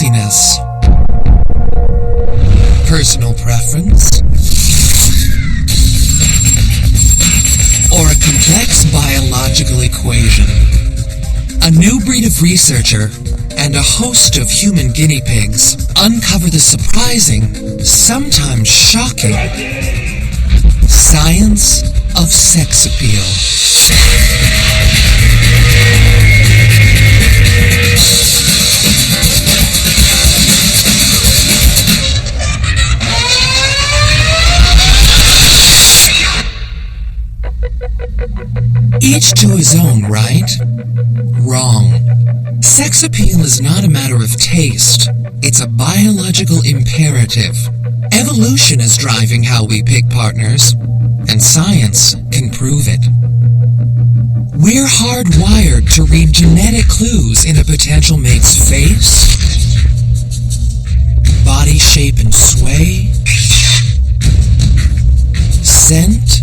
sexiness? Personal preference? Or a complex biological equation? A new breed of researcher and a host of human guinea pigs uncover the surprising, sometimes shocking, science of sex appeal. Each to his own, right? Wrong. Sex appeal is not a matter of taste. It's a biological imperative. Evolution is driving how we pick partners, and science can prove it. We're hardwired to read genetic clues in a potential mate's face, body shape and sway, scent,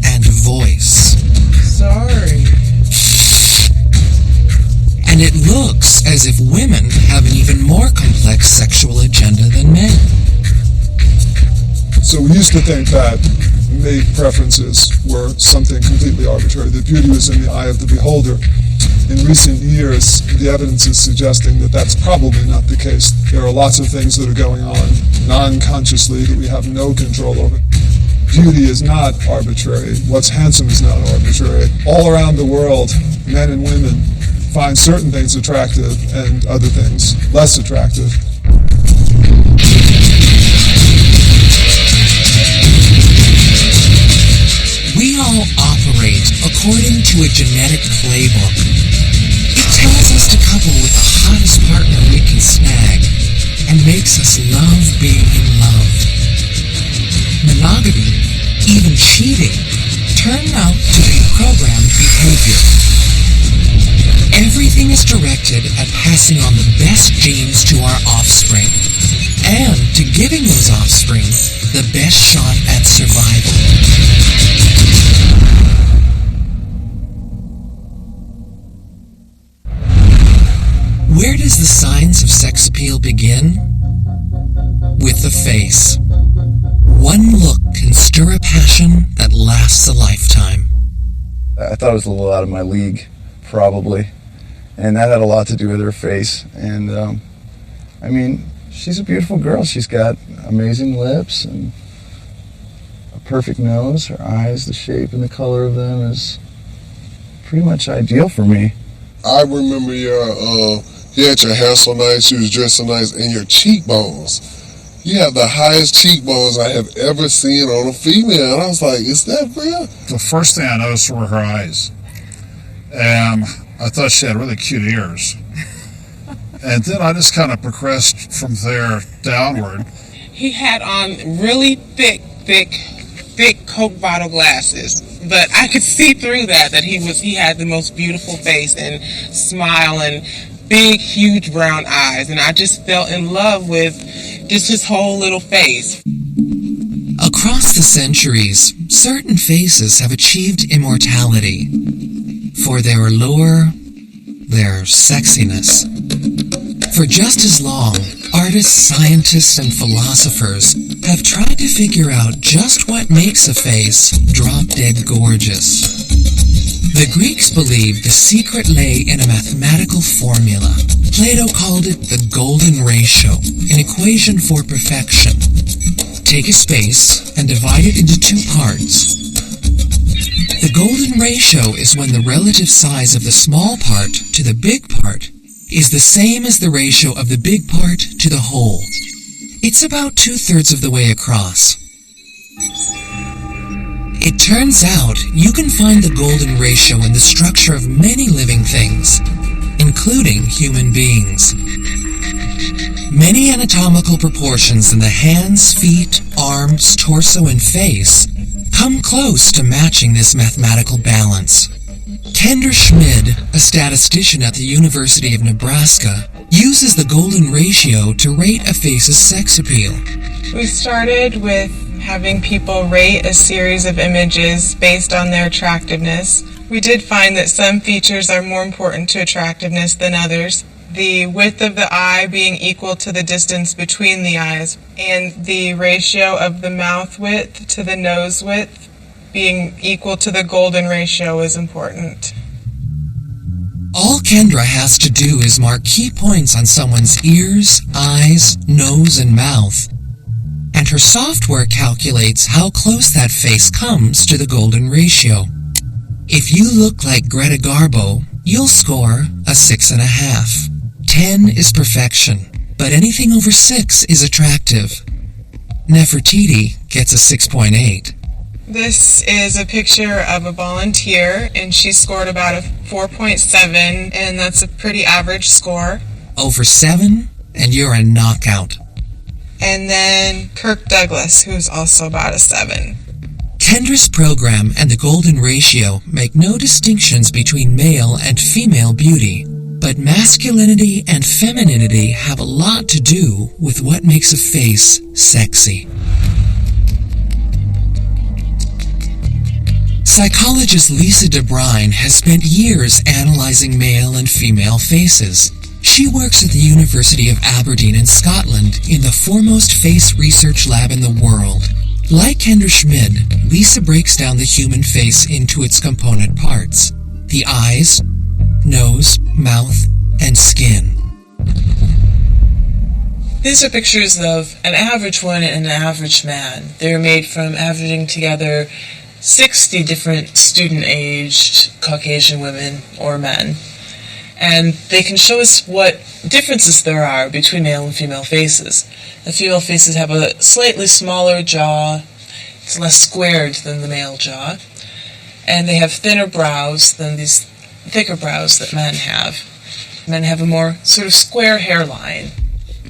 and voice. Sorry. And it looks as if women have an even more complex sexual agenda than men. So we used to think that mate preferences were something completely arbitrary, that beauty was in the eye of the beholder. In recent years, the evidence is suggesting that that's probably not the case. There are lots of things that are going on non-consciously that we have no control over. Beauty is not arbitrary. What's handsome is not arbitrary. All around the world, men and women find certain things attractive and other things less attractive. We all operate according to a genetic playbook. It tells us to couple with the hottest partner we can snag and makes us love being in love. Monogamy, even cheating, turn out to be programmed behavior. Everything is directed at passing on the best genes to our offspring and to giving those offspring the best shot at survival. Where does the science of sex appeal begin? With the face. One look can stir a passion that lasts a lifetime. I thought it was a little out of my league, probably. And that had a lot to do with her face. And, I mean, she's a beautiful girl. She's got amazing lips and a perfect nose. Her eyes, the shape and the color of them is pretty much ideal for me. I remember you had your hair so nice, you was dressed so nice, and your cheekbones. You have the highest cheekbones I have ever seen on a female. And I was like, is that real? The first thing I noticed were her eyes. And I thought she had really cute ears. And then I just kind of progressed from there downward. He had on really thick Coke bottle glasses. But I could see through that he had the most beautiful face and smile and big, huge brown eyes. And I just fell in love with just his whole little face. Across the centuries, certain faces have achieved immortality for their allure, their sexiness. For just as long, artists, scientists, and philosophers have tried to figure out just what makes a face drop-dead gorgeous. The Greeks believed the secret lay in a mathematical formula. Plato called it the golden ratio, an equation for perfection. Take a space and divide it into two parts. The golden ratio is when the relative size of the small part to the big part is the same as the ratio of the big part to the whole. It's about 2/3 of the way across. It turns out you can find the golden ratio in the structure of many living things, including human beings. Many anatomical proportions in the hands, feet, arms, torso, and face come close to matching this mathematical balance. Kendra Schmid, a statistician at the University of Nebraska, uses the golden ratio to rate a face's sex appeal. We started with having people rate a series of images based on their attractiveness. We did find that some features are more important to attractiveness than others. The width of the eye being equal to the distance between the eyes, and the ratio of the mouth width to the nose width being equal to the golden ratio is important. All Kendra has to do is mark key points on someone's ears, eyes, nose, and mouth, and her software calculates how close that face comes to the golden ratio. If you look like Greta Garbo, you'll score a 6.5. 10 is perfection, but anything over 6 is attractive. Nefertiti gets a 6.8. This is a picture of a volunteer, and she scored about a 4.7, and that's a pretty average score. Over 7, and you're a knockout. And then Kirk Douglas, who's also about a 7. Kendra's program and the golden ratio make no distinctions between male and female beauty, but masculinity and femininity have a lot to do with what makes a face sexy. Psychologist Lisa DeBrine has spent years analyzing male and female faces. She works at the University of Aberdeen in Scotland in the foremost face research lab in the world. Like Kendra Schmid, Lisa breaks down the human face into its component parts: the eyes, nose, mouth, and skin. These are pictures of an average woman and an average man. They're made from averaging together 60 different student-aged Caucasian women or men. And they can show us what differences there are between male and female faces. The female faces have a slightly smaller jaw. It's less squared than the male jaw. And they have thinner brows than these thicker brows that men have. Men have a more sort of square hairline.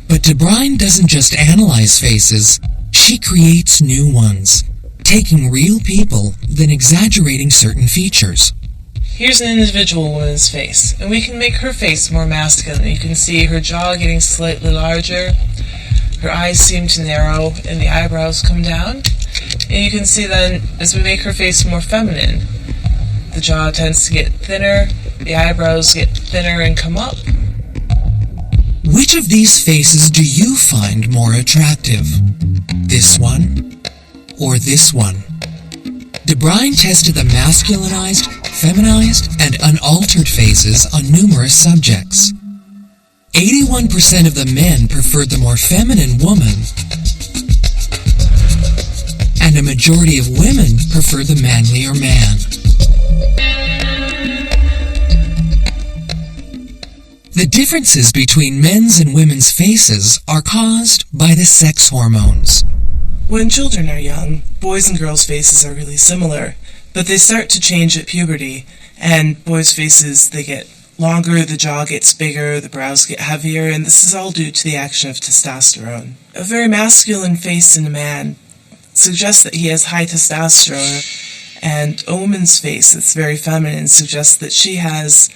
But DeBrine doesn't just analyze faces, she creates new ones, taking real people, then exaggerating certain features. Here's an individual woman's face, and we can make her face more masculine. You can see her jaw getting slightly larger, her eyes seem to narrow, and the eyebrows come down. And you can see then, as we make her face more feminine, the jaw tends to get thinner, the eyebrows get thinner and come up. Which of these faces do you find more attractive? This one or this one? DeBrine tested the masculinized, feminized, and unaltered faces on numerous subjects. 81% of the men preferred the more feminine woman, and a majority of women preferred the manlier man. The differences between men's and women's faces are caused by the sex hormones. When children are young, boys' and girls' faces are really similar, but they start to change at puberty, and boys' faces, they get longer, the jaw gets bigger, the brows get heavier, and this is all due to the action of testosterone. A very masculine face in a man suggests that he has high testosterone, and a woman's face that's very feminine suggests that she has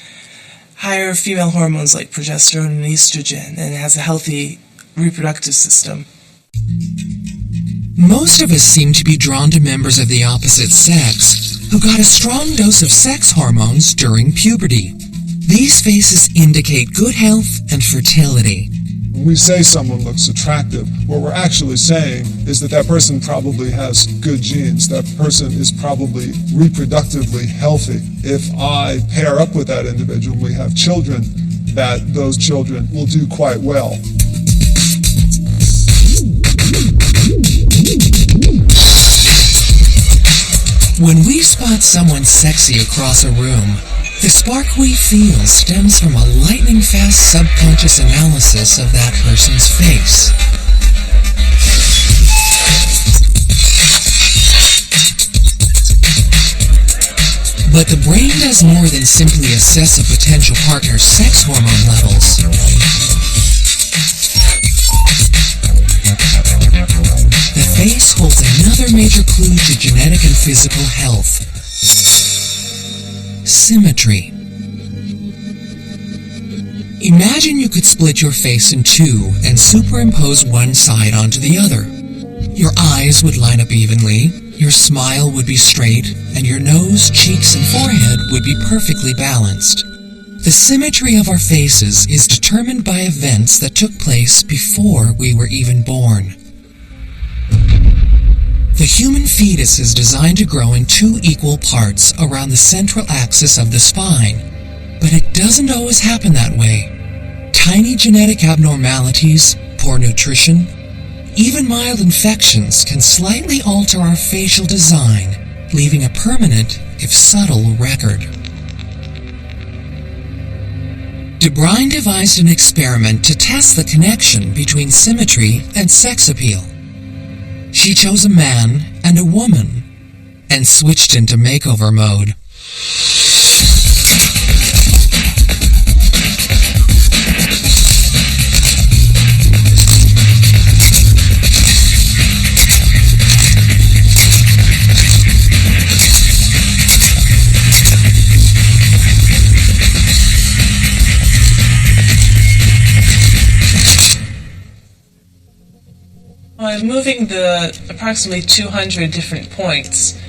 higher female hormones like progesterone and estrogen, and has a healthy reproductive system. Most of us seem to be drawn to members of the opposite sex who got a strong dose of sex hormones during puberty. These faces indicate good health and fertility. When we say someone looks attractive, what we're actually saying is that that person probably has good genes. That person is probably reproductively healthy. If I pair up with that individual and we have children, that those children will do quite well. When we spot someone sexy across a room, the spark we feel stems from a lightning-fast subconscious analysis of that person's face. But the brain does more than simply assess a potential partner's sex hormone levels. The face holds another major clue to genetic and physical health. Symmetry. Imagine you could split your face in two and superimpose one side onto the other. Your eyes would line up evenly, your smile would be straight, and your nose, cheeks, and forehead would be perfectly balanced. The symmetry of our faces is determined by events that took place before we were even born. The human fetus is designed to grow in 2 equal parts around the central axis of the spine, but it doesn't always happen that way. Tiny genetic abnormalities, poor nutrition, even mild infections can slightly alter our facial design, leaving a permanent, if subtle, record. De Bruijn devised an experiment to test the connection between symmetry and sex appeal. She chose a man and a woman and switched into makeover mode. I'm moving the approximately 200 different points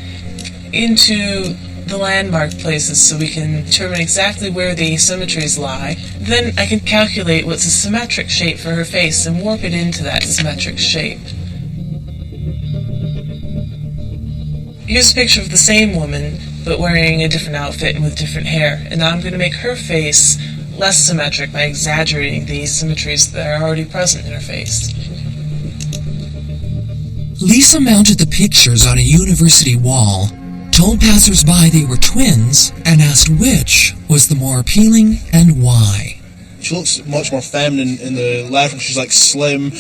into the landmark places so we can determine exactly where the asymmetries lie. Then I can calculate what's a symmetric shape for her face and warp it into that symmetric shape. Here's a picture of the same woman, but wearing a different outfit and with different hair. And now I'm going to make her face less symmetric by exaggerating the symmetries that are already present in her face. Lisa mounted the pictures on a university wall, told passers-by they were twins, and asked which was the more appealing and why. She looks much more feminine in the left one. She's like slim,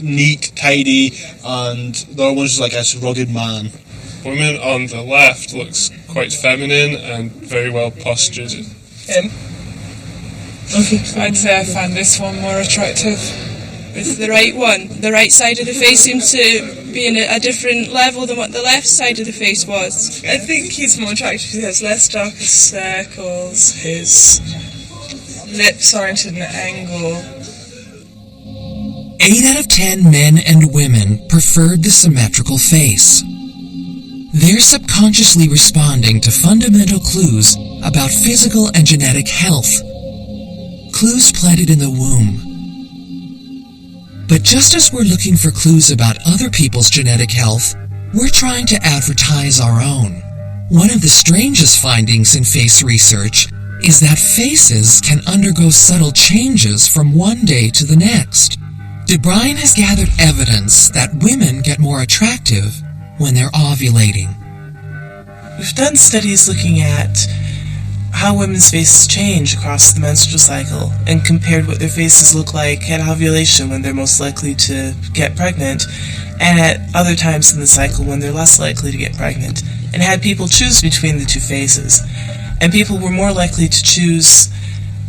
neat, tidy, and the other one's just like a rugged man. Woman on the left looks quite feminine and very well postured. Okay. I'd say I find this one more attractive. It's the right one. The right side of the face seems to be in a different level than what the left side of the face was. I think he's more attractive. He has less darker circles. His lips aren't at an angle. 8 out of 10 men and women preferred the symmetrical face. They're subconsciously responding to fundamental clues about physical and genetic health. Clues planted in the womb. But just as we're looking for clues about other people's genetic health, we're trying to advertise our own. One of the strangest findings in face research is that faces can undergo subtle changes from one day to the next. De Bruijn has gathered evidence that women get more attractive when they're ovulating. We've done studies looking at how women's faces change across the menstrual cycle and compared what their faces look like at ovulation when they're most likely to get pregnant and at other times in the cycle when they're less likely to get pregnant, and had people choose between the two faces. And people were more likely to choose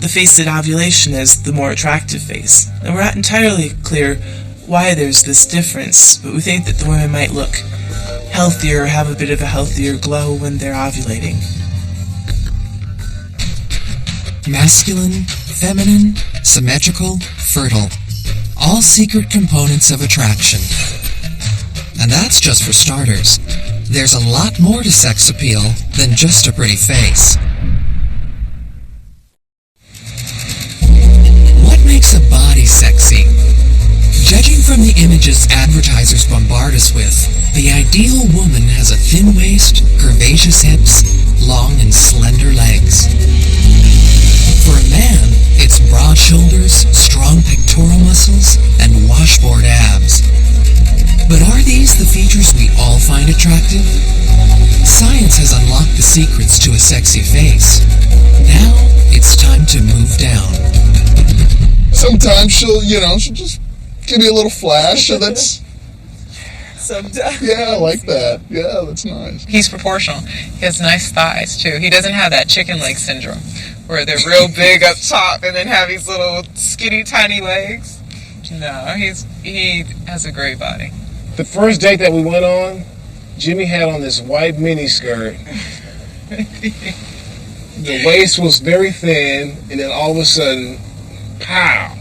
the face at ovulation as the more attractive face. And we're not entirely clear why there's this difference, but we think that the women might look healthier or have a bit of a healthier glow when they're ovulating. Masculine, feminine, symmetrical, fertile. All secret components of attraction. And that's just for starters. There's a lot more to sex appeal than just a pretty face. What makes a body sexy? Judging from the images advertisers bombard us with, the ideal woman has a thin waist, curvaceous hips, long and slender legs. For a man, it's broad shoulders, strong pectoral muscles, and washboard abs. But are these the features we all find attractive? Science has unlocked the secrets to a sexy face. Now, it's time to move down. Sometimes she'll just give me a little flash, and that's... Sometimes. Yeah, I like that. Yeah, that's nice. He's proportional. He has nice thighs, too. He doesn't have that chicken leg syndrome, where they're real big up top and then have these little skinny, tiny legs. No, he has a great body. The first date that we went on, Jimmy had on this white miniskirt. The waist was very thin, and then all of a sudden, pow!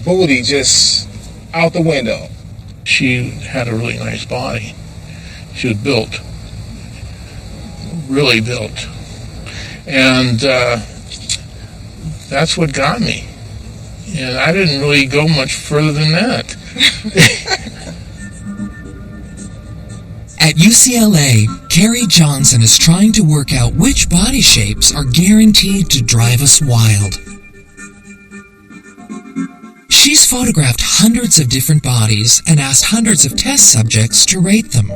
Booty just out the window. She had a really nice body. She was built. really built. And that's what got me. And I didn't really go much further than that. At UCLA, Carrie Johnson is trying to work out which body shapes are guaranteed to drive us wild. She's photographed hundreds of different bodies and asked hundreds of test subjects to rate them.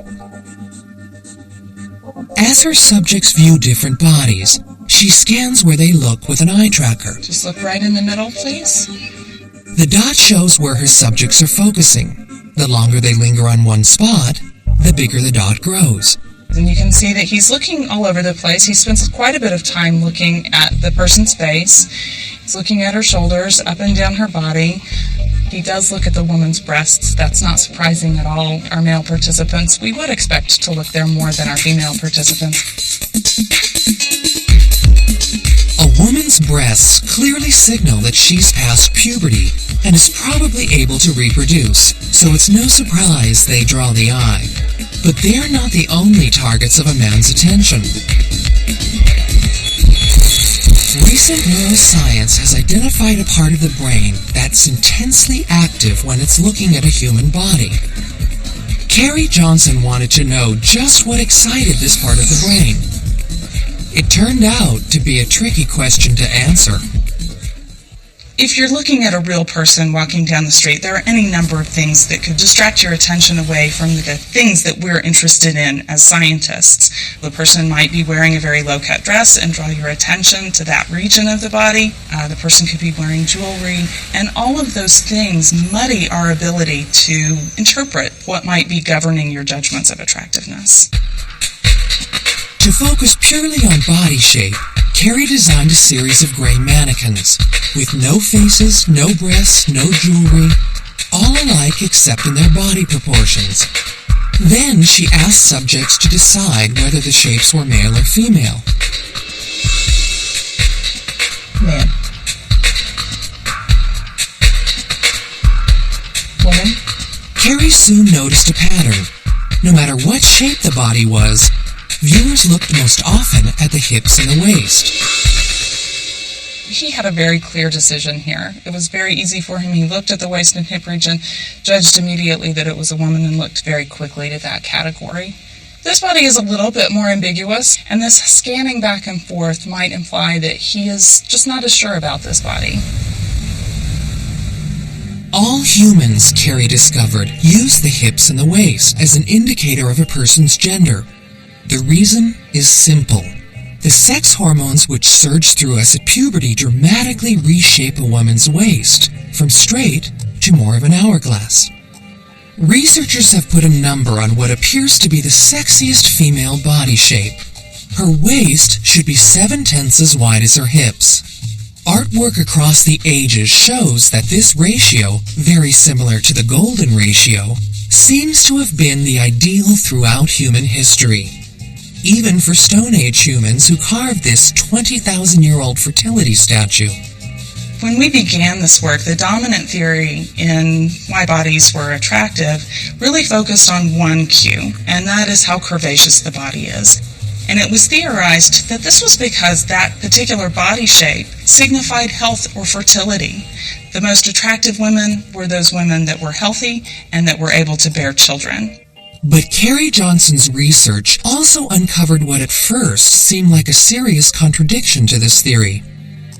As her subjects view different bodies, she scans where they look with an eye tracker. Just look right in the middle, please. The dot shows where her subjects are focusing. The longer they linger on one spot, the bigger the dot grows. And you can see that he's looking all over the place. He spends quite a bit of time looking at the person's face. He's looking at her shoulders, up and down her body. He does look at the woman's breasts. That's not surprising at all. Our male participants, we would expect to look there more than our female participants. A woman's breasts clearly signal that she's past puberty and is probably able to reproduce, so it's no surprise they draw the eye. But they're not the only targets of a man's attention. Recent neuroscience has identified a part of the brain that's intensely active when it's looking at a human body. Carrie Johnson wanted to know just what excited this part of the brain. It turned out to be a tricky question to answer. If you're looking at a real person walking down the street, there are any number of things that could distract your attention away from the things that we're interested in as scientists. The person might be wearing a very low-cut dress and draw your attention to that region of the body. The person could be wearing jewelry, and all of those things muddy our ability to interpret what might be governing your judgments of attractiveness. To focus purely on body shape, Carrie designed a series of gray mannequins, with no faces, no breasts, no jewelry, all alike except in their body proportions. Then she asked subjects to decide whether the shapes were male or female. Man. Woman. Carrie soon noticed a pattern. No matter what shape the body was, viewers looked most often at the hips and the waist. He had a very clear decision here. It was very easy for him. He looked at the waist and hip region, judged immediately that it was a woman, and looked very quickly to that category. This body is a little bit more ambiguous, and this scanning back and forth might imply that he is just not as sure about this body. All humans, Carrie discovered, use the hips and the waist as an indicator of a person's gender. The reason is simple. The sex hormones which surge through us at puberty dramatically reshape a woman's waist, from straight to more of an hourglass. Researchers have put a number on what appears to be the sexiest female body shape. Her waist should be 7/10 as wide as her hips. Artwork across the ages shows that this ratio, very similar to the golden ratio, seems to have been the ideal throughout human history. Even for Stone Age humans who carved this 20,000-year-old fertility statue. When we began this work, the dominant theory in why bodies were attractive really focused on one cue, and that is how curvaceous the body is. And it was theorized that this was because that particular body shape signified health or fertility. The most attractive women were those women that were healthy and that were able to bear children. But Carrie Johnson's research also uncovered what at first seemed like a serious contradiction to this theory.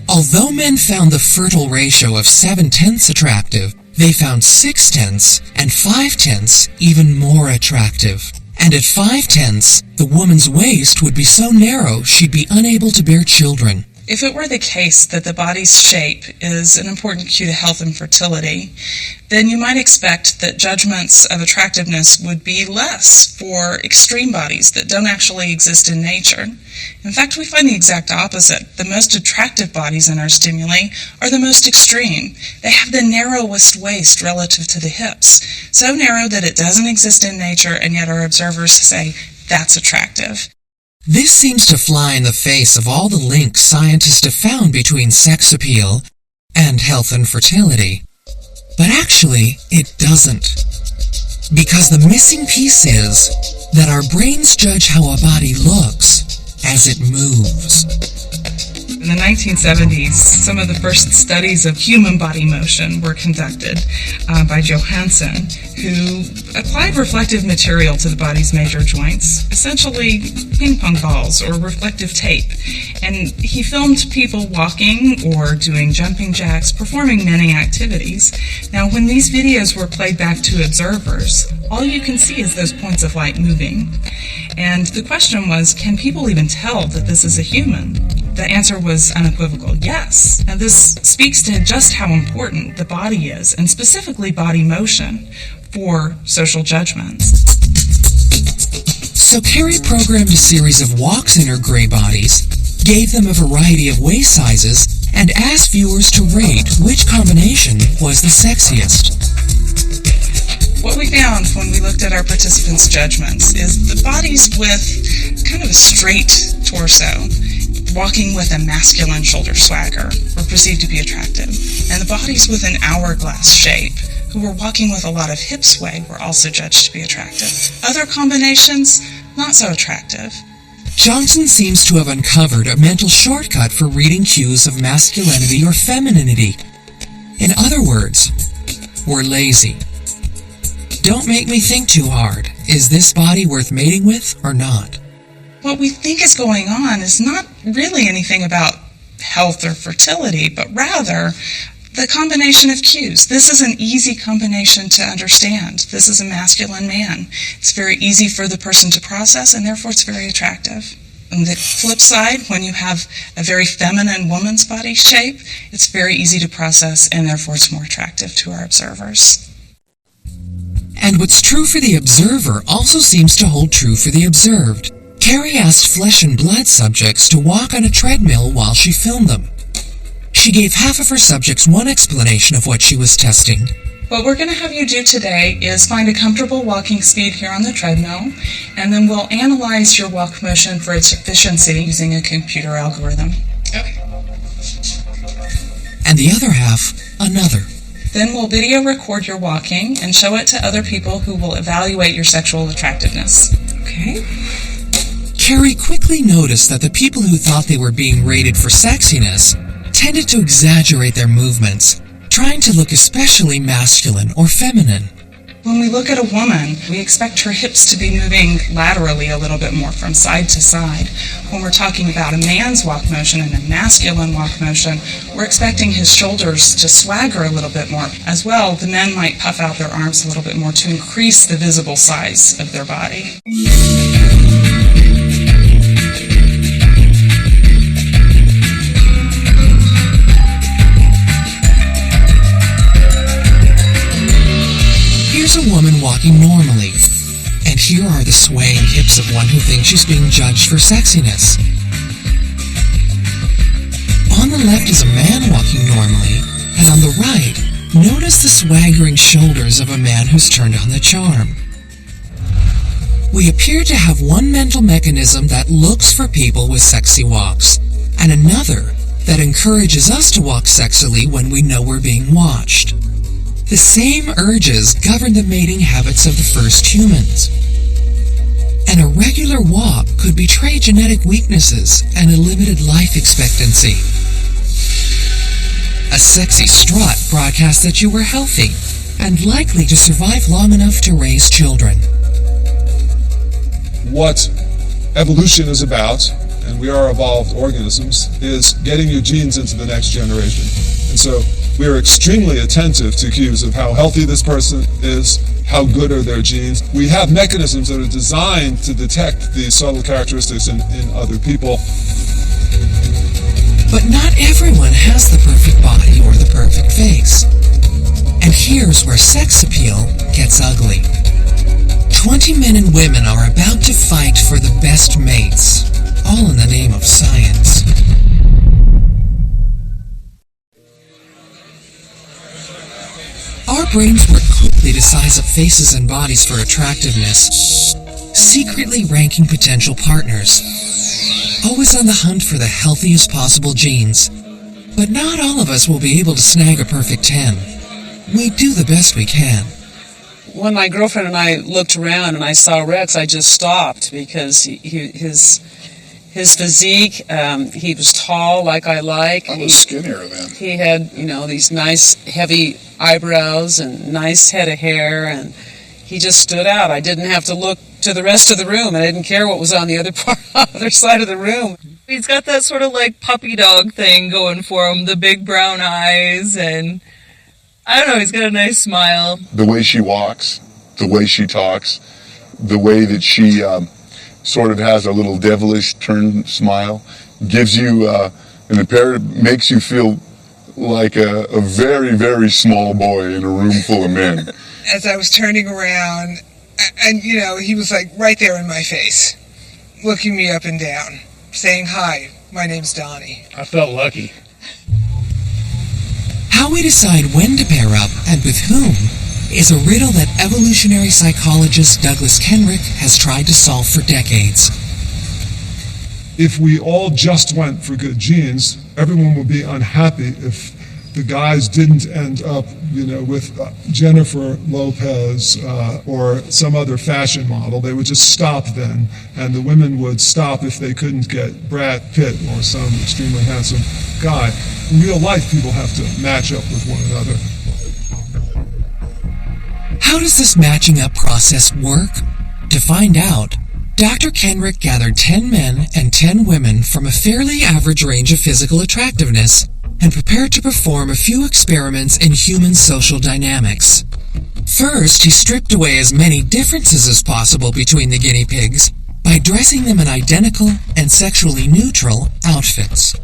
Although men found the fertile ratio of 7/10 attractive, they found 6/10 and 5/10 even more attractive. And at 5/10, the woman's waist would be so narrow she'd be unable to bear children. If it were the case that the body's shape is an important cue to health and fertility, then you might expect that judgments of attractiveness would be less for extreme bodies that don't actually exist in nature. In fact, we find the exact opposite. The most attractive bodies in our stimuli are the most extreme. They have the narrowest waist relative to the hips, so narrow that it doesn't exist in nature, and yet our observers say that's attractive. This seems to fly in the face of all the links scientists have found between sex appeal and health and fertility. But actually, it doesn't. Because the missing piece is that our brains judge how a body looks as it moves. In the 1970s, some of the first studies of human body motion were conducted by Johansen, who applied reflective material to the body's major joints, essentially ping pong balls or reflective tape. And he filmed people walking or doing jumping jacks, performing many activities. Now, when these videos were played back to observers, all you can see is those points of light moving. And the question was, can people even tell that this is a human? The answer was unequivocal, yes. Now this speaks to just how important the body is, and specifically body motion, for social judgments. So Carrie programmed a series of walks in her gray bodies, gave them a variety of waist sizes, and asked viewers to rate which combination was the sexiest. What we found when we looked at our participants' judgments is the bodies with kind of a straight torso, walking with a masculine shoulder swagger, were perceived to be attractive. And the bodies with an hourglass shape, who were walking with a lot of hip sway, were also judged to be attractive. Other combinations, not so attractive. Johnson seems to have uncovered a mental shortcut for reading cues of masculinity or femininity. In other words, we're lazy. Don't make me think too hard. Is this body worth mating with or not? What we think is going on is not really anything about health or fertility, but rather the combination of cues. This is an easy combination to understand. This is a masculine man. It's very easy for the person to process, and therefore it's very attractive. On the flip side, when you have a very feminine woman's body shape, it's very easy to process, and therefore it's more attractive to our observers. And what's true for the observer also seems to hold true for the observed. Carrie asked flesh and blood subjects to walk on a treadmill while she filmed them. She gave half of her subjects one explanation of what she was testing. What we're going to have you do today is find a comfortable walking speed here on the treadmill, and then we'll analyze your walk motion for its efficiency using a computer algorithm. Okay. And the other half, another. Then we'll video record your walking and show it to other people who will evaluate your sexual attractiveness. Okay? Carrie quickly noticed that the people who thought they were being rated for sexiness tended to exaggerate their movements, trying to look especially masculine or feminine. When we look at a woman, we expect her hips to be moving laterally a little bit more from side to side. When we're talking about a man's walk motion and a masculine walk motion, we're expecting his shoulders to swagger a little bit more. As well, the men might puff out their arms a little bit more to increase the visible size of their body. Here's a woman walking normally, and here are the swaying hips of one who thinks she's being judged for sexiness. On the left is a man walking normally, and on the right, notice the swaggering shoulders of a man who's turned on the charm. We appear to have one mental mechanism that looks for people with sexy walks, and another that encourages us to walk sexily when we know we're being watched. The same urges govern the mating habits of the first humans. An irregular walk could betray genetic weaknesses and a limited life expectancy. A sexy strut broadcasts that you were healthy and likely to survive long enough to raise children. What evolution is about, and we are evolved organisms, is getting your genes into the next generation. And so we are extremely attentive to cues of how healthy this person is, how good are their genes. We have mechanisms that are designed to detect these subtle characteristics in other people. But not everyone has the perfect body or the perfect face. And here's where sex appeal gets ugly. 20 men and women are about to fight for the best mates, all in the name of science. Our brains work quickly to size up faces and bodies for attractiveness, secretly ranking potential partners, always on the hunt for the healthiest possible genes. But not all of us will be able to snag a perfect 10. We do the best we can. When my girlfriend and I looked around and I saw Rex, I just stopped because his his physique, he was tall like I like. I was skinnier then. He had, these nice heavy eyebrows and nice head of hair, and he just stood out. I didn't have to look to the rest of the room, and I didn't care what was on the other side of the room. He's got that sort of like puppy dog thing going for him, the big brown eyes, and I don't know, he's got a nice smile. The way she walks, the way she talks, the way that she sort of has a little devilish turned smile, gives you makes you feel like a very, very small boy in a room full of men. As I was turning around, and he was like right there in my face, looking me up and down, saying, "Hi, my name's Donnie." I felt lucky. How we decide when to pair up and with whom is a riddle that evolutionary psychologist Douglas Kenrick has tried to solve for decades. If we all just went for good genes, everyone would be unhappy if the guys didn't end up, with Jennifer Lopez or some other fashion model. They would just stop then, and the women would stop if they couldn't get Brad Pitt or some extremely handsome guy. In real life, people have to match up with one another. How does this matching up process work? To find out, Dr. Kenrick gathered 10 men and 10 women from a fairly average range of physical attractiveness and prepared to perform a few experiments in human social dynamics. First, he stripped away as many differences as possible between the guinea pigs by dressing them in identical and sexually neutral outfits.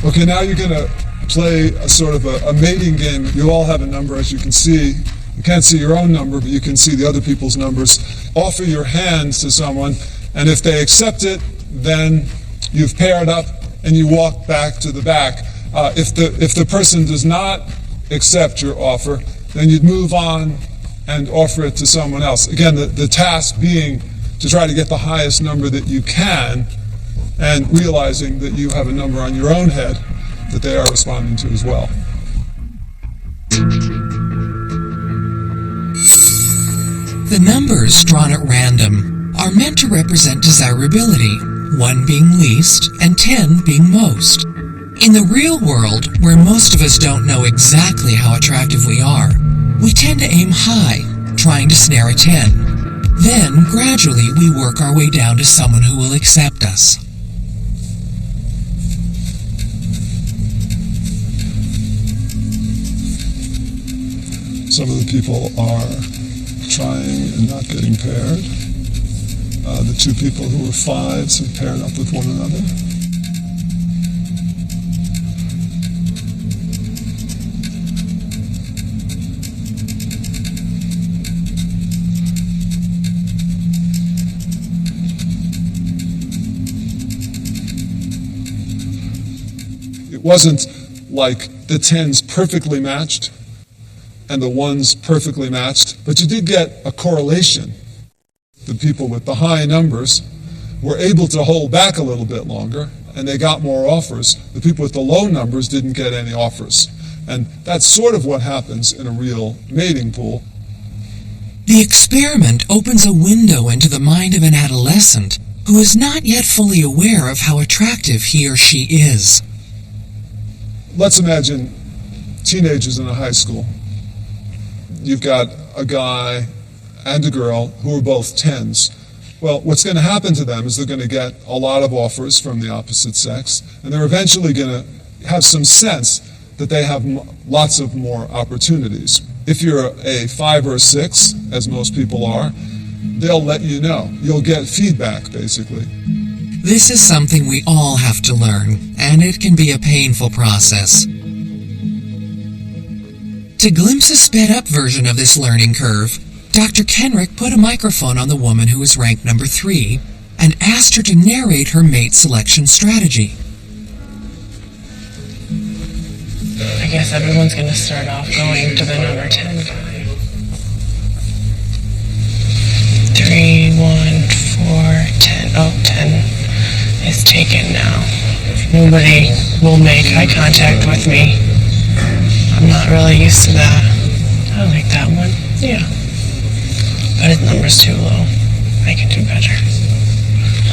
Okay, now you're going to play a sort of a mating game. You all have a number, as you can see. You can't see your own number, but you can see the other people's numbers. Offer your hands to someone, and if they accept it, then you've paired up and you walk back to the back. If the person does not accept your offer, then you'd move on and offer it to someone else. Again, the task being to try to get the highest number that you can, and realizing that you have a number on your own head that they are responding to as well. The numbers drawn at random are meant to represent desirability, 1 being least and 10 being most. In the real world, where most of us don't know exactly how attractive we are, we tend to aim high, trying to snare a 10. Then, gradually, we work our way down to someone who will accept us. Some of the people are trying and not getting paired. The 2 people who were 5s have paired up with one another. It wasn't like the 10s perfectly matched and the 1s perfectly matched, but you did get a correlation. The people with the high numbers were able to hold back a little bit longer, and they got more offers. The people with the low numbers didn't get any offers. And that's sort of what happens in a real mating pool. The experiment opens a window into the mind of an adolescent who is not yet fully aware of how attractive he or she is. Let's imagine teenagers in a high school. You've got a guy and a girl who are both 10s. Well, what's going to happen to them is they're going to get a lot of offers from the opposite sex, and they're eventually going to have some sense that they have lots of more opportunities. If you're a 5 or a 6, as most people are, they'll let you know. You'll get feedback, basically. This is something we all have to learn, and it can be a painful process. To glimpse a sped-up version of this learning curve, Dr. Kenrick put a microphone on the woman who was ranked number 3 and asked her to narrate her mate selection strategy. I guess everyone's going to start off going to the number 10 guy. 3, 1, 4, 10. Oh, 10 is taken now. Nobody will make eye contact with me. I'm not really used to that. I like that one. Yeah. but his number's too low. I can do better.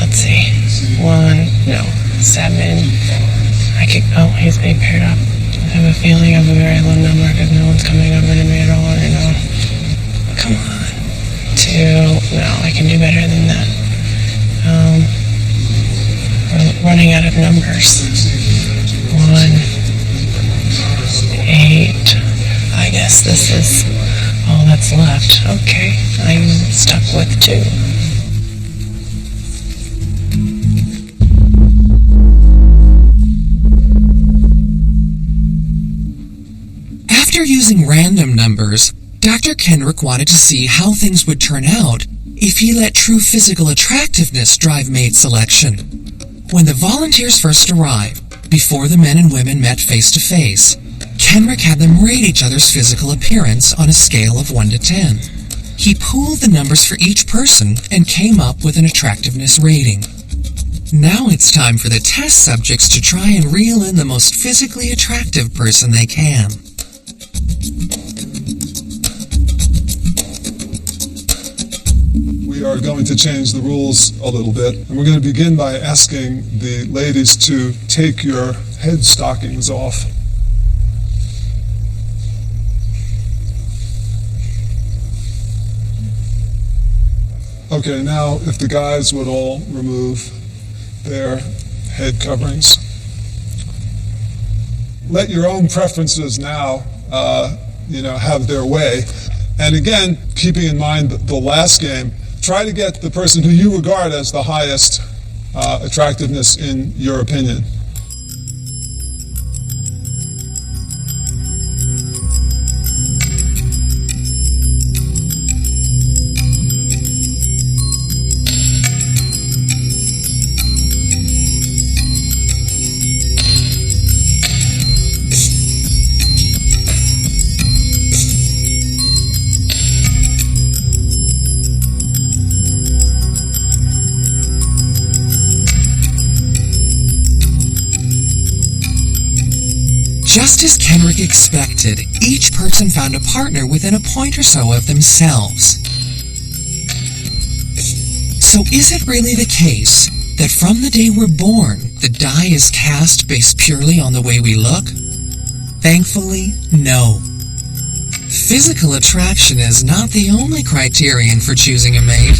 Let's see. 7. He's being paired up. I have a feeling of a very low number because no one's coming over to me at all right now. Come on. 2. No, I can do better than that. We're running out of numbers. 1, 8. I guess this is all that's left. Okay, I'm stuck with 2. After using random numbers, Dr. Kenrick wanted to see how things would turn out if he let true physical attractiveness drive mate selection. When the volunteers first arrived, before the men and women met face to face, Kenrick had them rate each other's physical appearance on a scale of 1 to 10. He pooled the numbers for each person and came up with an attractiveness rating. Now it's time for the test subjects to try and reel in the most physically attractive person they can. We are going to change the rules a little bit, and we're going to begin by asking the ladies to take your head stockings off. Okay, now if the guys would all remove their head coverings. Let your own preferences now, have their way. And again, keeping in mind the last game, try to get the person who you regard as the highest attractiveness in your opinion. Just as Kenrick expected, each person found a partner within a point or so of themselves. So is it really the case that from the day we're born, the die is cast based purely on the way we look? Thankfully, no. Physical attraction is not the only criterion for choosing a mate.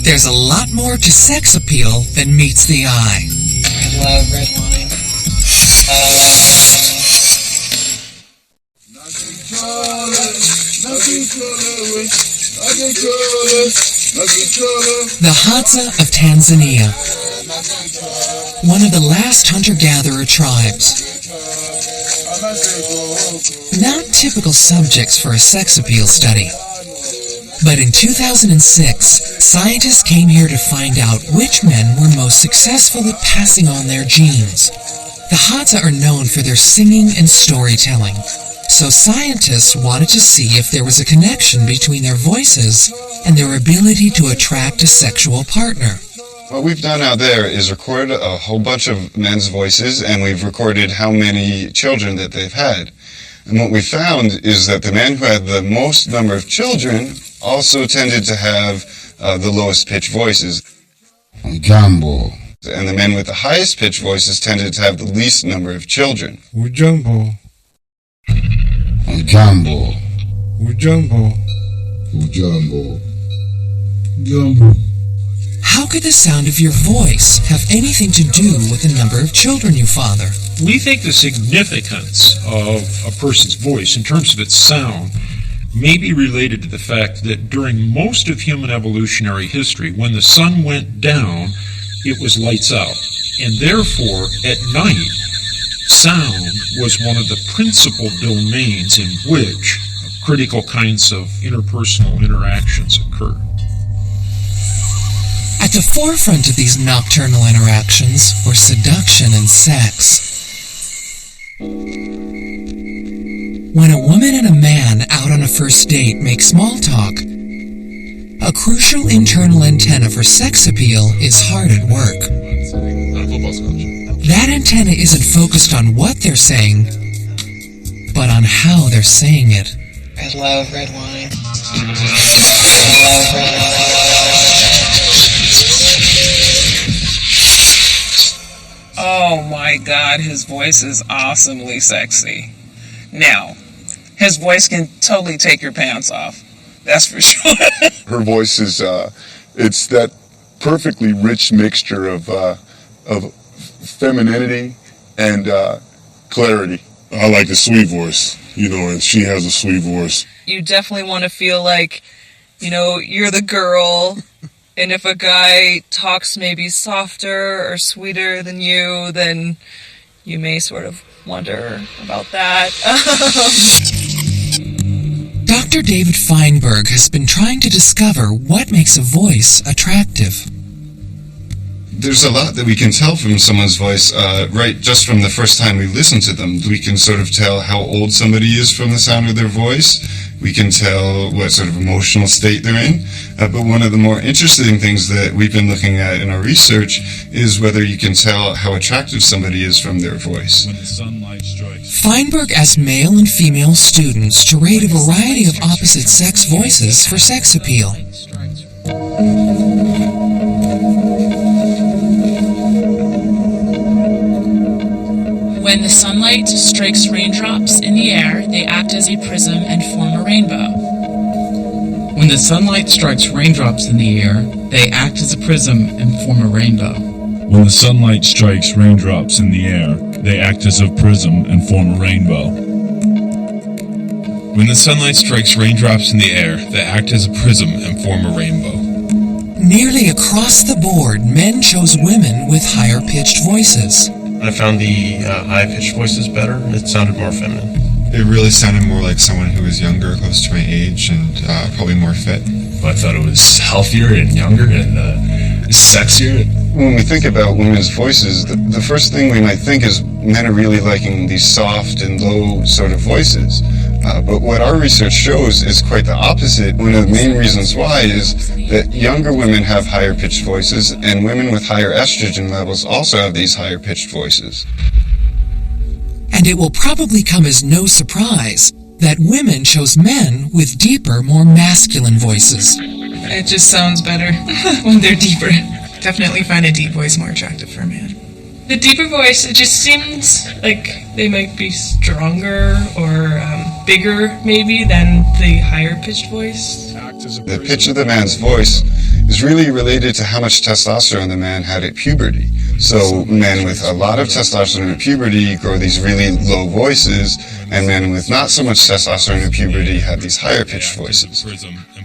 There's a lot more to sex appeal than meets the eye. I love red wine. The Hadza of Tanzania, one of the last hunter-gatherer tribes. Not typical subjects for a sex appeal study. But in 2006, scientists came here to find out which men were most successful at passing on their genes. The Hadza are known for their singing and storytelling, so scientists wanted to see if there was a connection between their voices and their ability to attract a sexual partner. What we've done out there is record a whole bunch of men's voices, and we've recorded how many children that they've had. And what we found is that the men who had the most number of children also tended to have the lowest pitch voices. Ujambo. And the men with the highest pitch voices tended to have the least number of children. Ujambo. Ujambo. Ujambo. Ujambo. Ujambo. How could the sound of your voice have anything to do with the number of children you father? We think the significance of a person's voice in terms of its sound may be related to the fact that during most of human evolutionary history, when the sun went down, it was lights out. And therefore, at night, sound was one of the principal domains in which critical kinds of interpersonal interactions occur. At the forefront of these nocturnal interactions were seduction and sex. When a woman and a man out on a first date make small talk, a crucial internal antenna for sex appeal is hard at work. That antenna isn't focused on what they're saying, but on how they're saying it. I love red wine. Oh my God, his voice is awesomely sexy. Now, his voice can totally take your pants off. That's for sure. Her voice is, it's that perfectly rich mixture of femininity and clarity. I like the sweet voice, and she has a sweet voice. You definitely want to feel like, you're the girl, and if a guy talks maybe softer or sweeter than you, then you may sort of wonder about that. Dr. David Feinberg has been trying to discover what makes a voice attractive. There's a lot that we can tell from someone's voice, right just from the first time we listen to them. We can sort of tell how old somebody is from the sound of their voice. We can tell what sort of emotional state they're in. But one of the more interesting things that we've been looking at in our research is whether you can tell how attractive somebody is from their voice. When the sunlight strikes. Feinberg asked male and female students to rate a variety of opposite-sex voices for sex appeal. When the sunlight strikes raindrops in the air, they act as a prism and form a rainbow. When the sunlight strikes raindrops in the air, they act as a prism and form a rainbow. When the sunlight strikes raindrops in the air, they act as a prism and form a rainbow. When the sunlight strikes raindrops in the air, they act as a prism and form a rainbow. Nearly across the board, men chose women with higher-pitched voices. I found the high-pitched voices better. It sounded more feminine. It really sounded more like someone who was younger, close to my age, and probably more fit. I thought it was healthier and younger and sexier. When we think about women's voices, the first thing we might think is men are really liking these soft and low sort of voices. But what our research shows is quite the opposite. One of the main reasons why is that younger women have higher pitched voices, and women with higher estrogen levels also have these higher pitched voices. And it will probably come as no surprise that women chose men with deeper, more masculine voices. It just sounds better when they're deeper. Definitely find a deep voice more attractive for a man. The deeper voice, it just seems like they might be stronger or bigger, maybe, than the higher-pitched voice. The pitch of the man's voice is really related to how much testosterone the man had at puberty. So men with a lot of testosterone at puberty grow these really low voices, and men with not so much testosterone at puberty have these higher-pitched voices.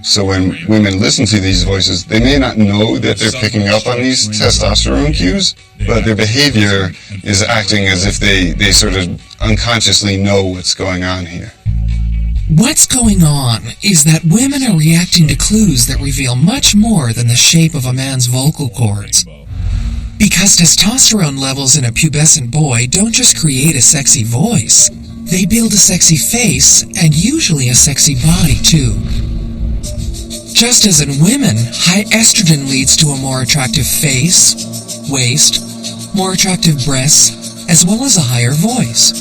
So when women listen to these voices, they may not know that they're picking up on these testosterone cues, but their behavior is acting as if they sort of unconsciously know what's going on here. What's going on is that women are reacting to clues that reveal much more than the shape of a man's vocal cords. Because testosterone levels in a pubescent boy don't just create a sexy voice, they build a sexy face and usually a sexy body too. Just as in women, high estrogen leads to a more attractive face, waist, more attractive breasts, as well as a higher voice.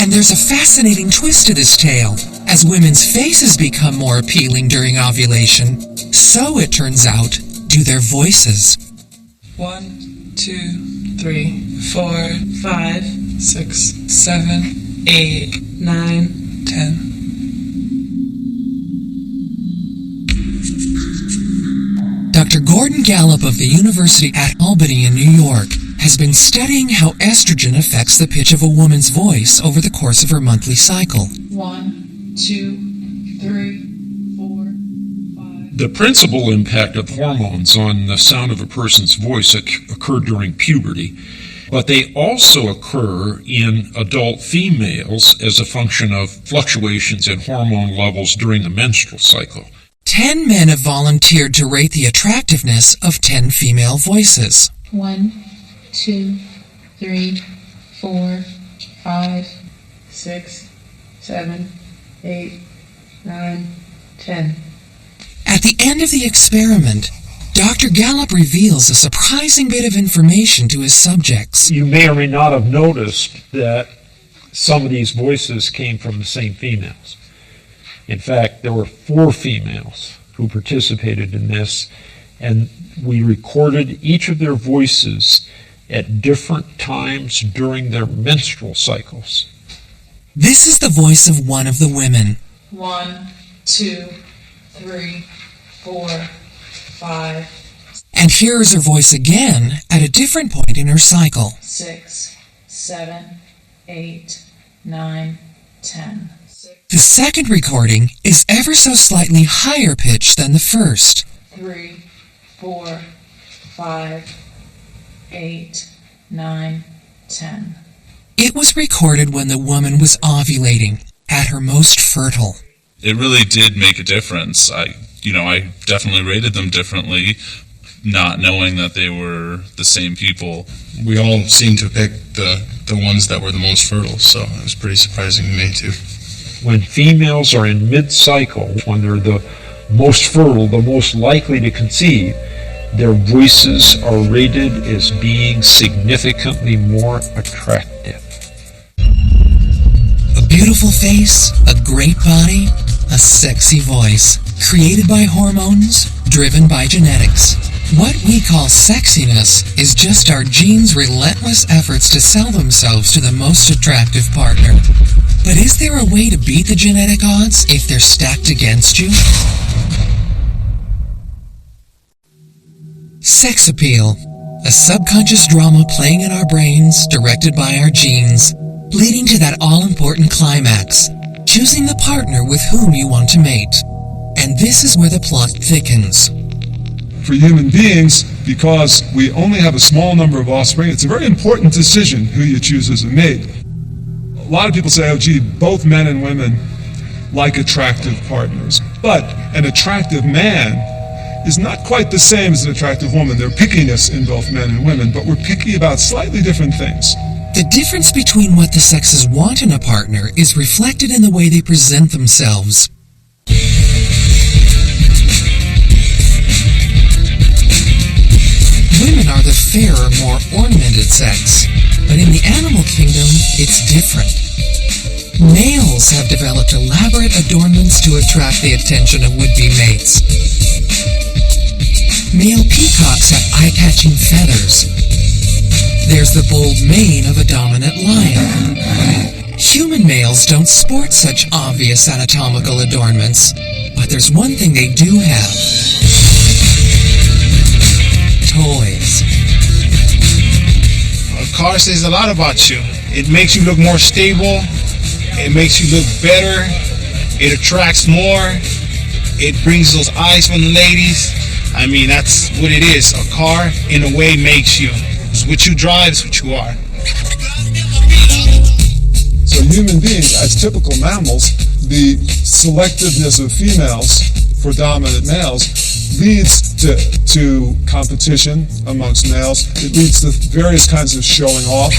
And there's a fascinating twist to this tale. As women's faces become more appealing during ovulation, so it turns out, do their voices. 1, 2, 3, 4, 5, 6, 7, 8, 9, 10. Dr. Gordon Gallup of the University at Albany in New York has been studying how estrogen affects the pitch of a woman's voice over the course of her monthly cycle. 1, 2, 3, 4, 5. The principal impact of hormones on the sound of a person's voice occur during puberty, but they also occur in adult females as a function of fluctuations in hormone levels during the menstrual cycle. 10 men have volunteered to rate the attractiveness of 10 female voices. 1, 2, 3, 4, 5, 6, 7, 8, 9, 10. At the end of the experiment, Dr. Gallup reveals a surprising bit of information to his subjects. You may or may not have noticed that some of these voices came from the same females. In fact, there were 4 females who participated in this, and we recorded each of their voices at different times during their menstrual cycles. This is the voice of one of the women. 1, 2, 3, 4, 5. And here is her voice again at a different point in her cycle. 6, 7, 8, 9, 10. The second recording is ever so slightly higher pitched than the first. 3, 4, 5, 8, 9, 10. It was recorded when the woman was ovulating, at her most fertile. It really did make a difference. I definitely rated them differently, not knowing that they were the same people. We all seemed to pick the ones that were the most fertile, so it was pretty surprising to me too. When females are in mid-cycle, when they're the most fertile, the most likely to conceive, their voices are rated as being significantly more attractive. A beautiful face, a great body, a sexy voice, created by hormones, driven by genetics. What we call sexiness is just our genes' relentless efforts to sell themselves to the most attractive partner. But is there a way to beat the genetic odds if they're stacked against you? Sex appeal, a subconscious drama playing in our brains, directed by our genes, leading to that all-important climax, choosing the partner with whom you want to mate. And this is where the plot thickens. For human beings, because we only have a small number of offspring, it's a very important decision who you choose as a mate. A lot of people say, oh gee, both men and women like attractive partners. But an attractive man is not quite the same as an attractive woman. There's pickiness in both men and women, but we're picky about slightly different things. The difference between what the sexes want in a partner is reflected in the way they present themselves. Women are the fairer, more ornamented sex, but in the animal kingdom, it's different. Males have developed elaborate adornments to attract the attention of would-be mates. Male peacocks have eye-catching feathers. There's the bold mane of a dominant lion. Human males don't sport such obvious anatomical adornments, but there's one thing they do have. Toys. A car says a lot about you. It makes you look more stable. It makes you look better. It attracts more. It brings those eyes from the ladies. I mean, that's what it is. A car, in a way, makes you. It's what you drive is what you are. So human beings, as typical mammals, the selectiveness of females for dominant males leads to competition amongst males. It leads to various kinds of showing off.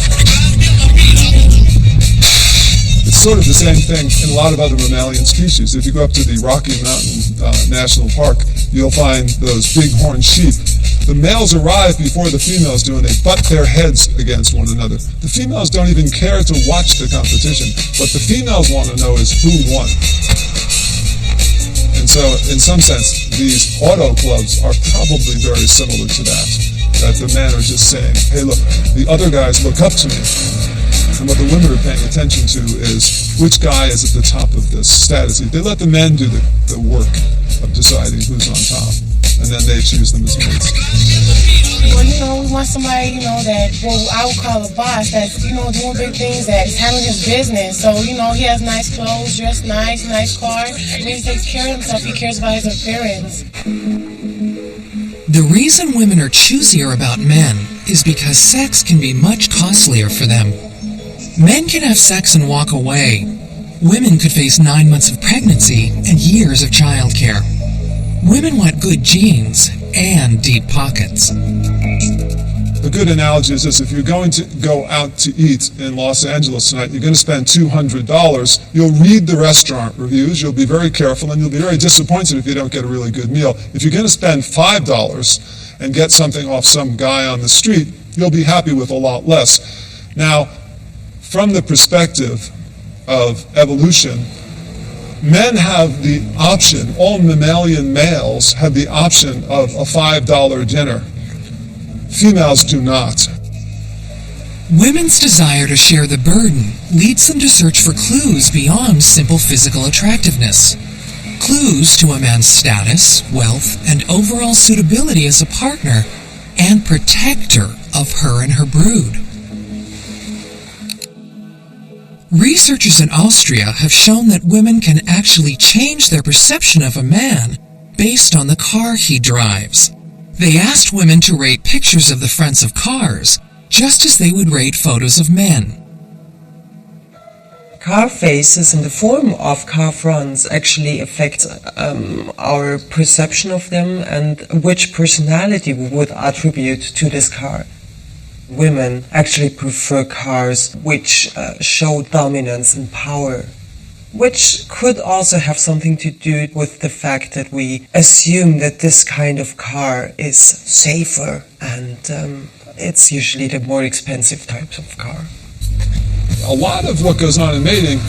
It's sort of the same thing in a lot of other mammalian species. If you go up to the Rocky Mountain National Park, you'll find those bighorn sheep. The males arrive before the females do, and they butt their heads against one another. The females don't even care to watch the competition. What the females want to know is who won. And so, in some sense, these auto clubs are probably very similar to that. That the men are just saying, hey look, the other guys look up to me. And what the women are paying attention to is which guy is at the top of this status. They let the men do the work of deciding who's on top, and then they choose them as mates. Well, we want somebody, that, I would call a boss, that's, doing big things, that's handling his business. So, he has nice clothes, dressed nice car. I mean, he takes care of himself. He cares about his appearance. The reason women are choosier about men is because sex can be much costlier for them. Men can have sex and walk away. Women could face 9 months of pregnancy and years of childcare. Women want good genes and deep pockets. A good analogy is this: if you're going to go out to eat in Los Angeles tonight, you're going to spend $200. You'll read the restaurant reviews, you'll be very careful, and you'll be very disappointed if you don't get a really good meal. If you're going to spend $5 and get something off some guy on the street, you'll be happy with a lot less. Now, from the perspective of evolution, Men have the option, all mammalian males have the option of a $5 dinner. Females do not. Women's desire to share the burden leads them to search for clues beyond simple physical attractiveness. Clues to a man's status, wealth, and overall suitability as a partner and protector of her and her brood. Researchers in Austria have shown that women can actually change their perception of a man based on the car he drives. They asked women to rate pictures of the fronts of cars, just as they would rate photos of men. Car faces in the form of car fronts actually affect our perception of them and which personality we would attribute to this car. Women actually prefer cars which show dominance and power, which could also have something to do with the fact that we assume that this kind of car is safer and it's usually the more expensive types of car. A lot of what goes on in mating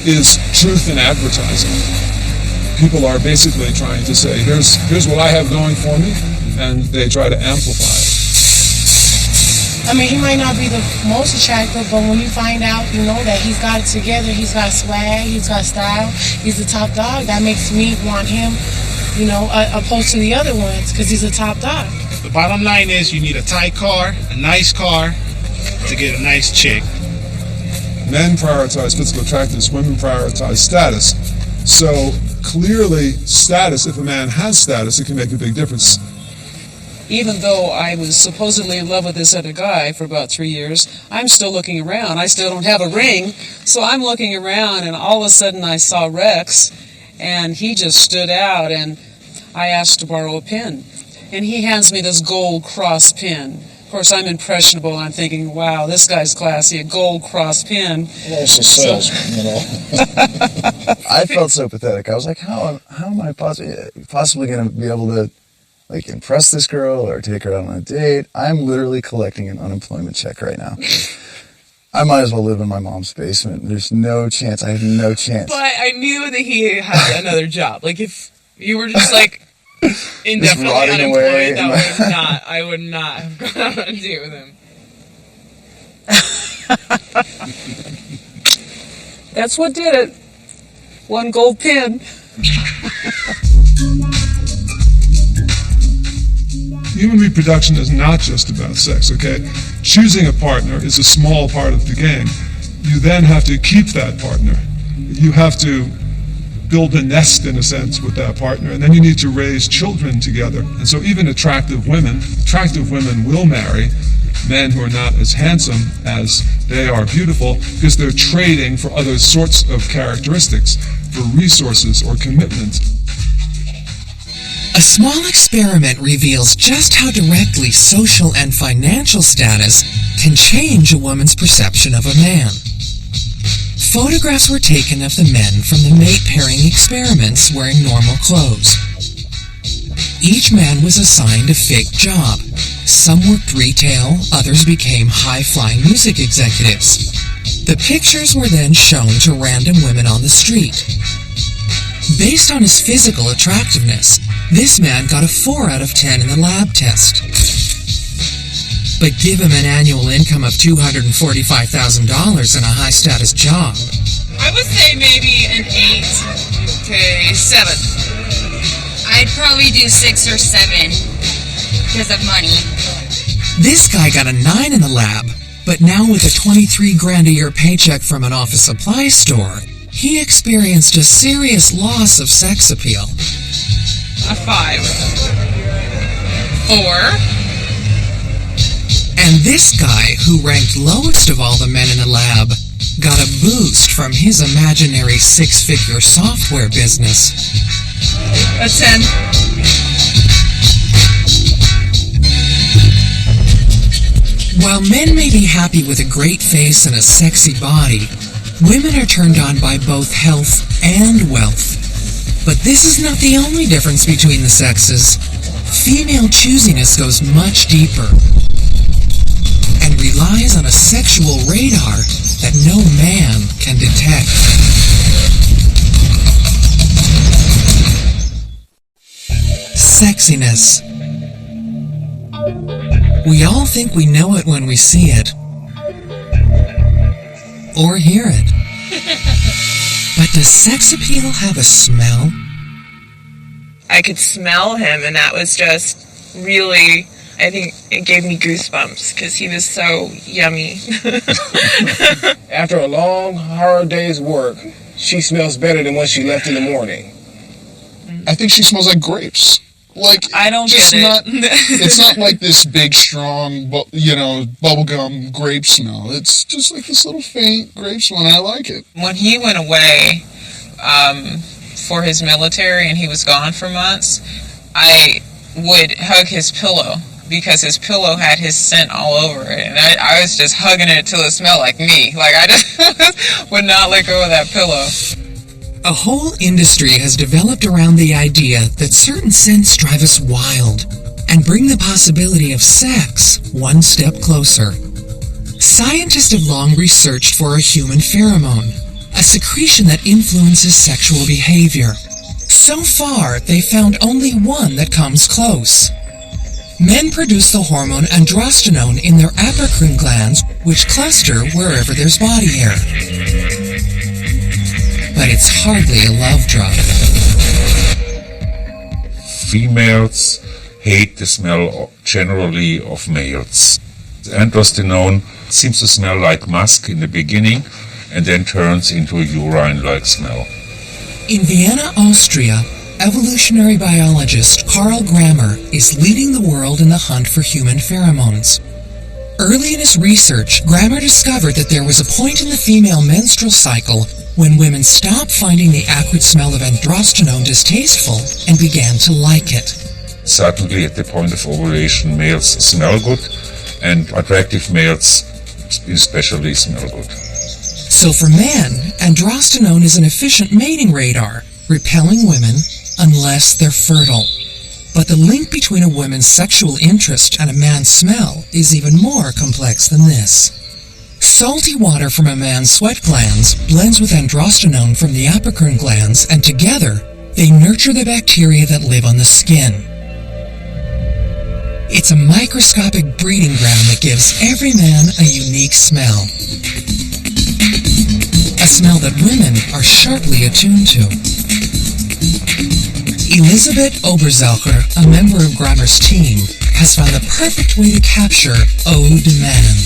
is truth in advertising. People are basically trying to say, here's what I have going for me, and they try to amplify it. I mean, he might not be the most attractive, but when you find out, you know, that he's got it together, he's got swag, he's got style, he's the top dog, that makes me want him, you know, opposed to the other ones, because he's a top dog. The bottom line is you need a tight car, a nice car, to get a nice chick. Men prioritize physical attractiveness, women prioritize status. So clearly, status, if a man has status, it can make a big difference. Even though I was supposedly in love with this other guy for about 3 years, I'm still looking around. I still don't have a ring, so I'm looking around, and all of a sudden I saw Rex, and he just stood out, and I asked to borrow a pin. And he hands me this gold cross pin. Of course, I'm impressionable. I'm thinking, wow, this guy's classy, a gold cross pin. Also salesman, you know. I felt so pathetic. I was like, how am I possibly going to be able to like impress this girl or take her out on a date? I'm literally collecting an unemployment check right now. I might as well live in my mom's basement. There's no chance. I have no chance. But I knew that he had another job. Like, if you were just like indefinitely unemployed, I would not have gone on a date with him. That's what did it. One gold pin. Human reproduction is not just about sex, okay? Choosing a partner is a small part of the game. You then have to keep that partner. You have to build a nest, in a sense, with that partner, and then you need to raise children together. And so even attractive women will marry men who are not as handsome as they are beautiful because they're trading for other sorts of characteristics, for resources or commitment. A small experiment reveals just how directly social and financial status can change a woman's perception of a man. Photographs were taken of the men from the mate pairing experiments wearing normal clothes. Each man was assigned a fake job. Some worked retail, others became high-flying music executives. The pictures were then shown to random women on the street. Based on his physical attractiveness, this man got a 4 out of 10 in the lab test. But give him an annual income of $245,000 and a high-status job. I would say maybe an 8 to 7. I'd probably do 6 or 7 because of money. This guy got a 9 in the lab, but now with a 23 grand a year paycheck from an office supply store, he experienced a serious loss of sex appeal. A 5. 4. And this guy, who ranked lowest of all the men in the lab, got a boost from his imaginary 6-figure software business. A 10. While men may be happy with a great face and a sexy body, women are turned on by both health and wealth. But this is not the only difference between the sexes. Female choosiness goes much deeper and relies on a sexual radar that no man can detect. sexiness. We all think we know it when we see it. Or hear it. But does sex appeal have a smell? I could smell him, and that was just really, I think it gave me goosebumps because he was so yummy. After a long, hard day's work, she smells better than when she left in the morning. I think she smells like grapes. Like, I don't just get it. not. It's not like this big, strong, bubblegum grape smell. It's just like this little faint grape smell, and I like it. When he went away for his military and he was gone for months, I would hug his pillow because his pillow had his scent all over it, and I was just hugging it till it smelled like me. Like, I just would not let go of that pillow. A whole industry has developed around the idea that certain scents drive us wild and bring the possibility of sex one step closer. Scientists have long researched for a human pheromone, a secretion that influences sexual behavior. So far, they found only one that comes close. Men produce the hormone androstenone in their apocrine glands, which cluster wherever there's body hair. But it's hardly a love drug. Females hate the smell generally of males. Androstenone seems to smell like musk in the beginning and then turns into a urine-like smell. In Vienna, Austria, evolutionary biologist Karl Grammer is leading the world in the hunt for human pheromones. Early in his research, Grammer discovered that there was a point in the female menstrual cycle when women stopped finding the acrid smell of androstenone distasteful and began to like it. Certainly at the point of ovulation, males smell good, and attractive males especially smell good. So for men, androstenone is an efficient mating radar, repelling women unless they're fertile. But the link between a woman's sexual interest and a man's smell is even more complex than this. Salty water from a man's sweat glands blends with androstenone from the apocrine glands, and together they nurture the bacteria that live on the skin. It's a microscopic breeding ground that gives every man a unique smell. A smell that women are sharply attuned to. Elisabeth Oberzelcher, a member of Grammer's team, has found the perfect way to capture eau de man.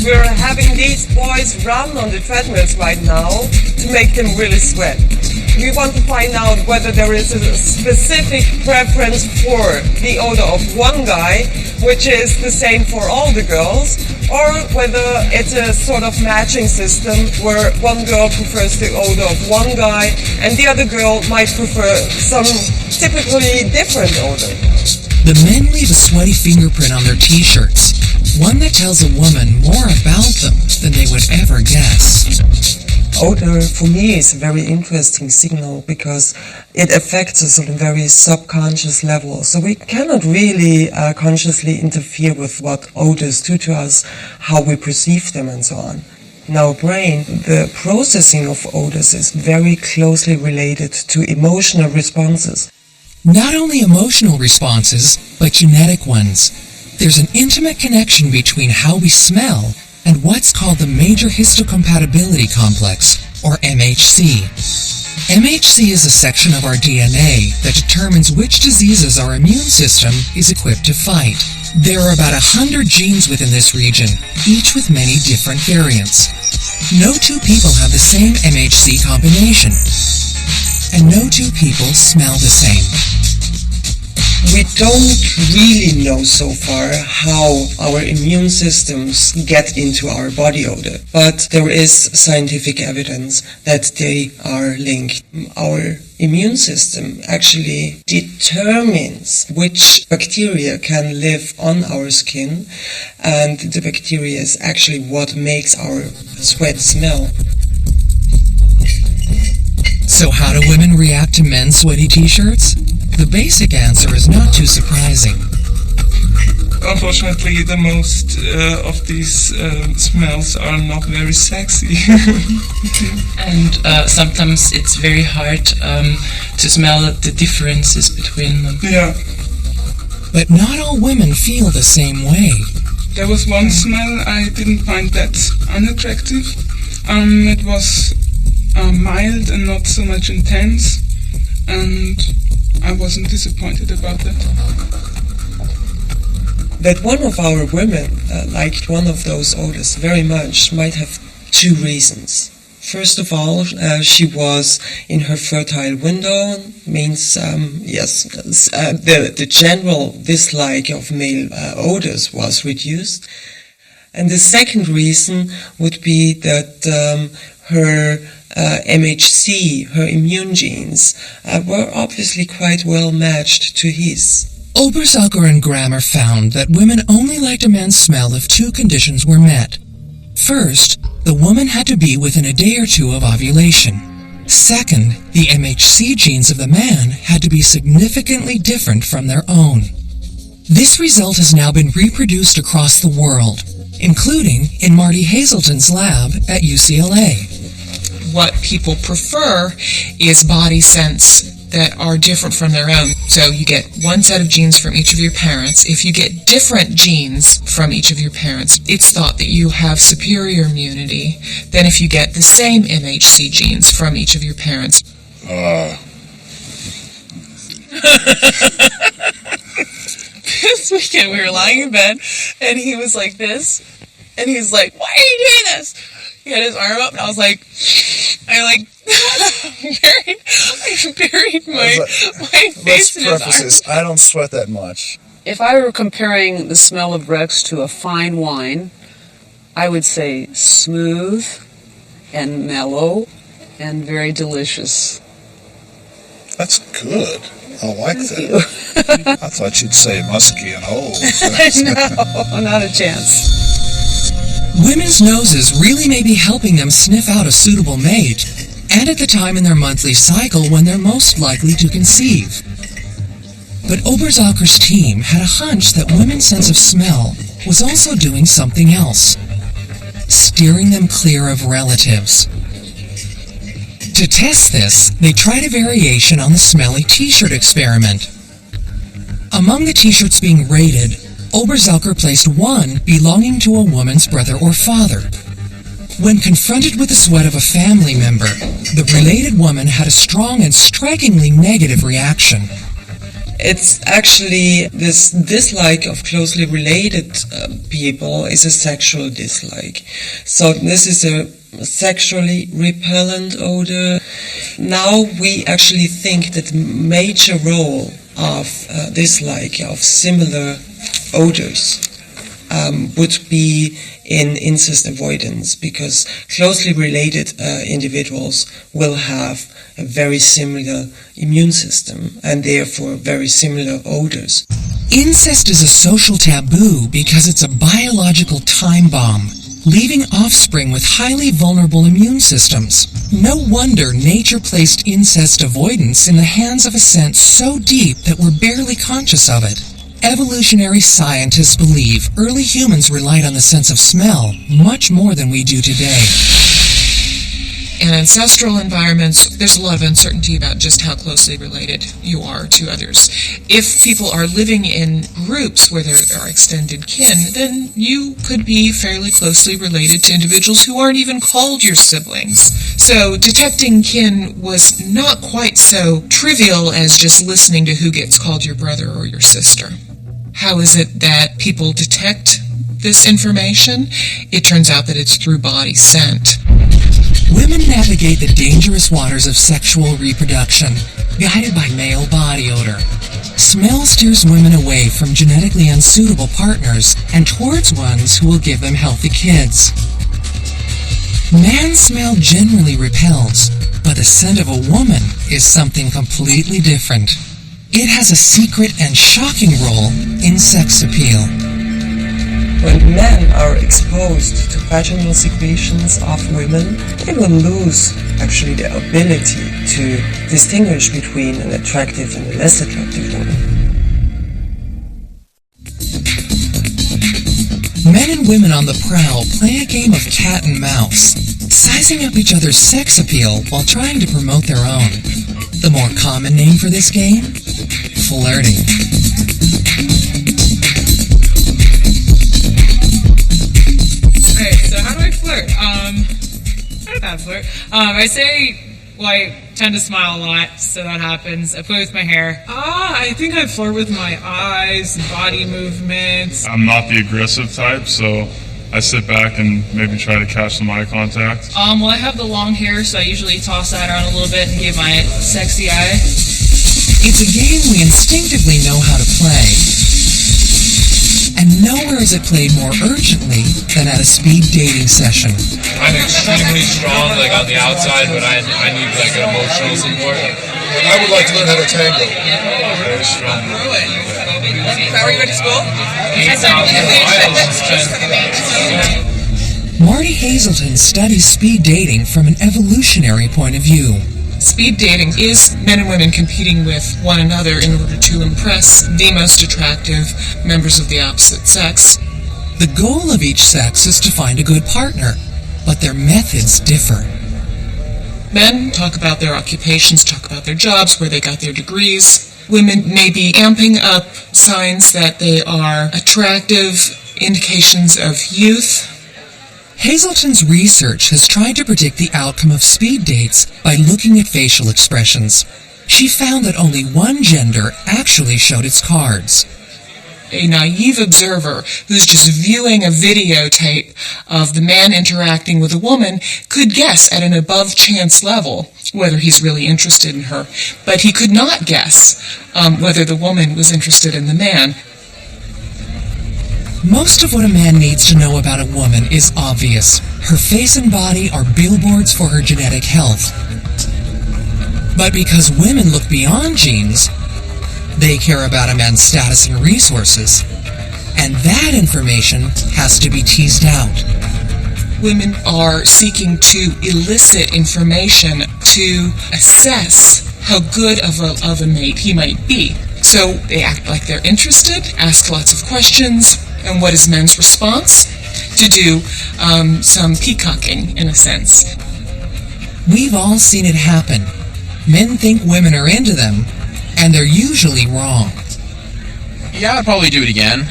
We're having these boys run on the treadmills right now to make them really sweat. We want to find out whether there is a specific preference for the odor of one guy, which is the same for all the girls, or whether it's a sort of matching system where one girl prefers the odor of one guy and the other girl might prefer some typically different odor. The men leave a sweaty fingerprint on their t-shirts, one that tells a woman more about them than they would ever guess. Odor, for me, is a very interesting signal because it affects us on a very subconscious level. So we cannot really consciously interfere with what odors do to us, how we perceive them, and so on. In our brain, the processing of odors is very closely related to emotional responses. Not only emotional responses, but genetic ones. There's an intimate connection between how we smell and what's called the Major Histocompatibility Complex, or MHC. MHC is a section of our DNA that determines which diseases our immune system is equipped to fight. There are about 100 genes within this region, each with many different variants. No two people have the same MHC combination, and no two people smell the same. We don't really know so far how our immune systems get into our body odor, but there is scientific evidence that they are linked. Our immune system actually determines which bacteria can live on our skin, and the bacteria is actually what makes our sweat smell. So how do women react to men's sweaty t-shirts? The basic answer is not too surprising. Unfortunately, the most of these smells are not very sexy. And sometimes it's very hard to smell the differences between them. Yeah. But not all women feel the same way. There was one smell I didn't find that unattractive. It was mild and not so much intense, and I wasn't disappointed about that. That one of our women liked one of those odors very much might have two reasons. First of all, she was in her fertile window, means, the general dislike of male odors was reduced. And the second reason would be that her MHC, her immune genes, were obviously quite well matched to his. Oberzucker and Grammer found that women only liked a man's smell if two conditions were met. First, the woman had to be within a day or two of ovulation. Second, the MHC genes of the man had to be significantly different from their own. This result has now been reproduced across the world, including in Marty Hazelton's lab at UCLA. What people prefer is body scents that are different from their own. So you get one set of genes from each of your parents. If you get different genes from each of your parents, it's thought that you have superior immunity than if you get the same MHC genes from each of your parents. This weekend we were lying in bed, and he was like this, and he's like, "Why are you doing this?" He had his arm up, and I was like, I buried my face in his arm. Let's preface this, I don't sweat that much. If I were comparing the smell of Rex to a fine wine, I would say smooth and mellow and very delicious. That's good. I like that. I thought you'd say musky and old. No, not a chance. Women's noses really may be helping them sniff out a suitable mate, and at the time in their monthly cycle when they're most likely to conceive. But Oberzucker's team had a hunch that women's sense of smell was also doing something else, steering them clear of relatives. To test this, they tried a variation on the smelly t-shirt experiment. Among the t-shirts being rated, Oberzucker placed one belonging to a woman's brother or father. When confronted with the sweat of a family member, the related woman had a strong and strikingly negative reaction. It's actually this dislike of closely related people is a sexual dislike. So this is a sexually repellent odor. Now we actually think that the major role of dislike of similar odors would be in incest avoidance, because closely related individuals will have a very similar immune system and therefore very similar odors. Incest is a social taboo because it's a biological time bomb, leaving offspring with highly vulnerable immune systems. No wonder nature placed incest avoidance in the hands of a scent so deep that we're barely conscious of it. Evolutionary scientists believe early humans relied on the sense of smell much more than we do today. In ancestral environments, there's a lot of uncertainty about just how closely related you are to others. If people are living in groups where there are extended kin, then you could be fairly closely related to individuals who aren't even called your siblings. So detecting kin was not quite so trivial as just listening to who gets called your brother or your sister. How is it that people detect this information? It turns out that it's through body scent. Women navigate the dangerous waters of sexual reproduction, guided by male body odor. Smell steers women away from genetically unsuitable partners and towards ones who will give them healthy kids. Man smell generally repels, but the scent of a woman is something completely different. It has a secret and shocking role in sex appeal. When men are exposed to vaginal secretions of women, they will lose actually the ability to distinguish between an attractive and a less attractive woman. and women on the prowl play a game of cat and mouse, sizing up each other's sex appeal while trying to promote their own. The more common name for this game? Flirting. Alright, so how do I flirt? Not a bad flirt. I say, tend to smile a lot, so that happens. I play with my hair. I think I flirt with my eyes, body movements. I'm not the aggressive type, so I sit back and maybe try to catch some eye contact. Well, I have the long hair, so I usually toss that around a little bit and give my sexy eye. It's a game we instinctively know how to play. And nowhere is it played more urgently than at a speed dating session. I'm extremely strong, on the outside, but I need, an emotional support. I would like to learn how to tango. Very strong. Are you ready to school? Marty Hazelton studies speed dating from an evolutionary point of view. Speed dating is men and women competing with one another in order to impress the most attractive members of the opposite sex. The goal of each sex is to find a good partner, but their methods differ. Men talk about their occupations, talk about their jobs, where they got their degrees. Women may be amping up signs that they are attractive, indications of youth. Hazelton's research has tried to predict the outcome of speed dates by looking at facial expressions. She found that only one gender actually showed its cards. A naive observer who's just viewing a videotape of the man interacting with a woman could guess at an above-chance level whether he's really interested in her, but he could not guess whether the woman was interested in the man. Most of what a man needs to know about a woman is obvious. Her face and body are billboards for her genetic health. But because women look beyond genes, they care about a man's status and resources. And that information has to be teased out. Women are seeking to elicit information to assess how good of a mate he might be. So they act like they're interested, ask lots of questions, and what is men's response? To do some peacocking, in a sense. We've all seen it happen. Men think women are into them, and they're usually wrong. Yeah, I'd probably do it again.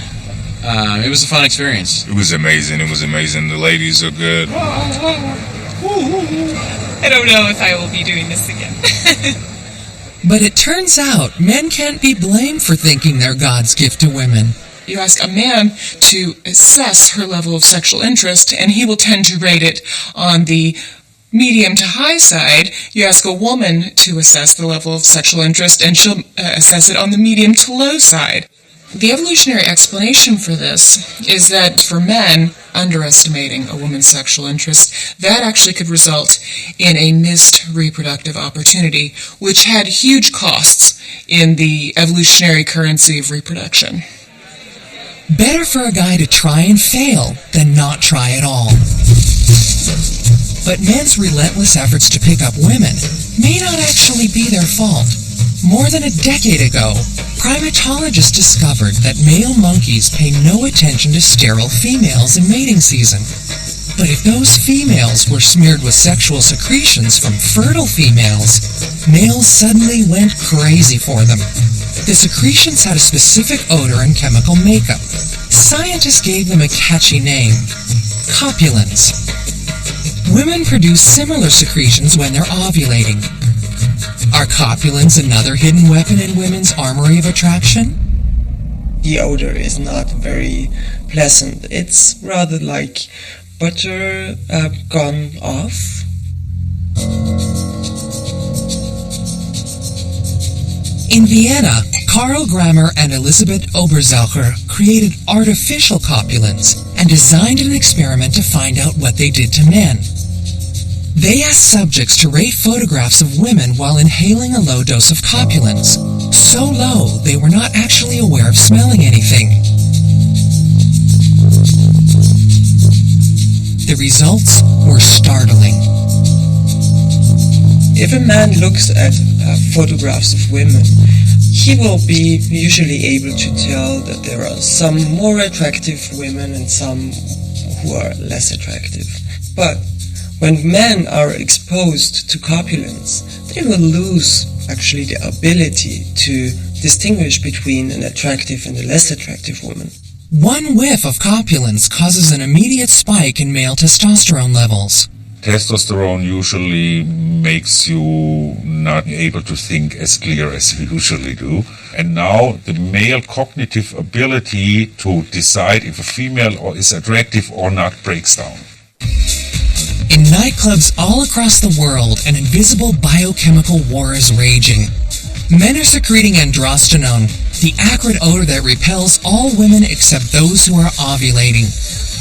It was a fun experience. It was amazing. The ladies are good. I don't know if I will be doing this again. But it turns out men can't be blamed for thinking they're God's gift to women. You ask a man to assess her level of sexual interest, and he will tend to rate it on the medium to high side. You ask a woman to assess the level of sexual interest, and she'll assess it on the medium to low side. The evolutionary explanation for this is that for men, underestimating a woman's sexual interest, that actually could result in a missed reproductive opportunity, which had huge costs in the evolutionary currency of reproduction. Better for a guy to try and fail than not try at all. But men's relentless efforts to pick up women may not actually be their fault. More than a decade ago, primatologists discovered that male monkeys pay no attention to sterile females in mating season. But if those females were smeared with sexual secretions from fertile females, males suddenly went crazy for them. The secretions had a specific odor and chemical makeup. Scientists gave them a catchy name: copulins. Women produce similar secretions when they're ovulating. Are copulins another hidden weapon in women's armory of attraction? The odor is not very pleasant. It's rather like butter gone off. In Vienna, Karl Grammer and Elisabeth Oberzelcher created artificial copulins and designed an experiment to find out what they did to men. They asked subjects to rate photographs of women while inhaling a low dose of copulins, so low they were not actually aware of smelling anything. The results were startling. If a man looks at photographs of women, he will be usually able to tell that there are some more attractive women and some who are less attractive. But when men are exposed to copulence, they will lose actually the ability to distinguish between an attractive and a less attractive woman. One whiff of copulence causes an immediate spike in male testosterone levels. Testosterone usually makes you not able to think as clear as you usually do. And now the male cognitive ability to decide if a female is attractive or not breaks down. In nightclubs all across the world, an invisible biochemical war is raging. Men are secreting androstenone, the acrid odor that repels all women except those who are ovulating.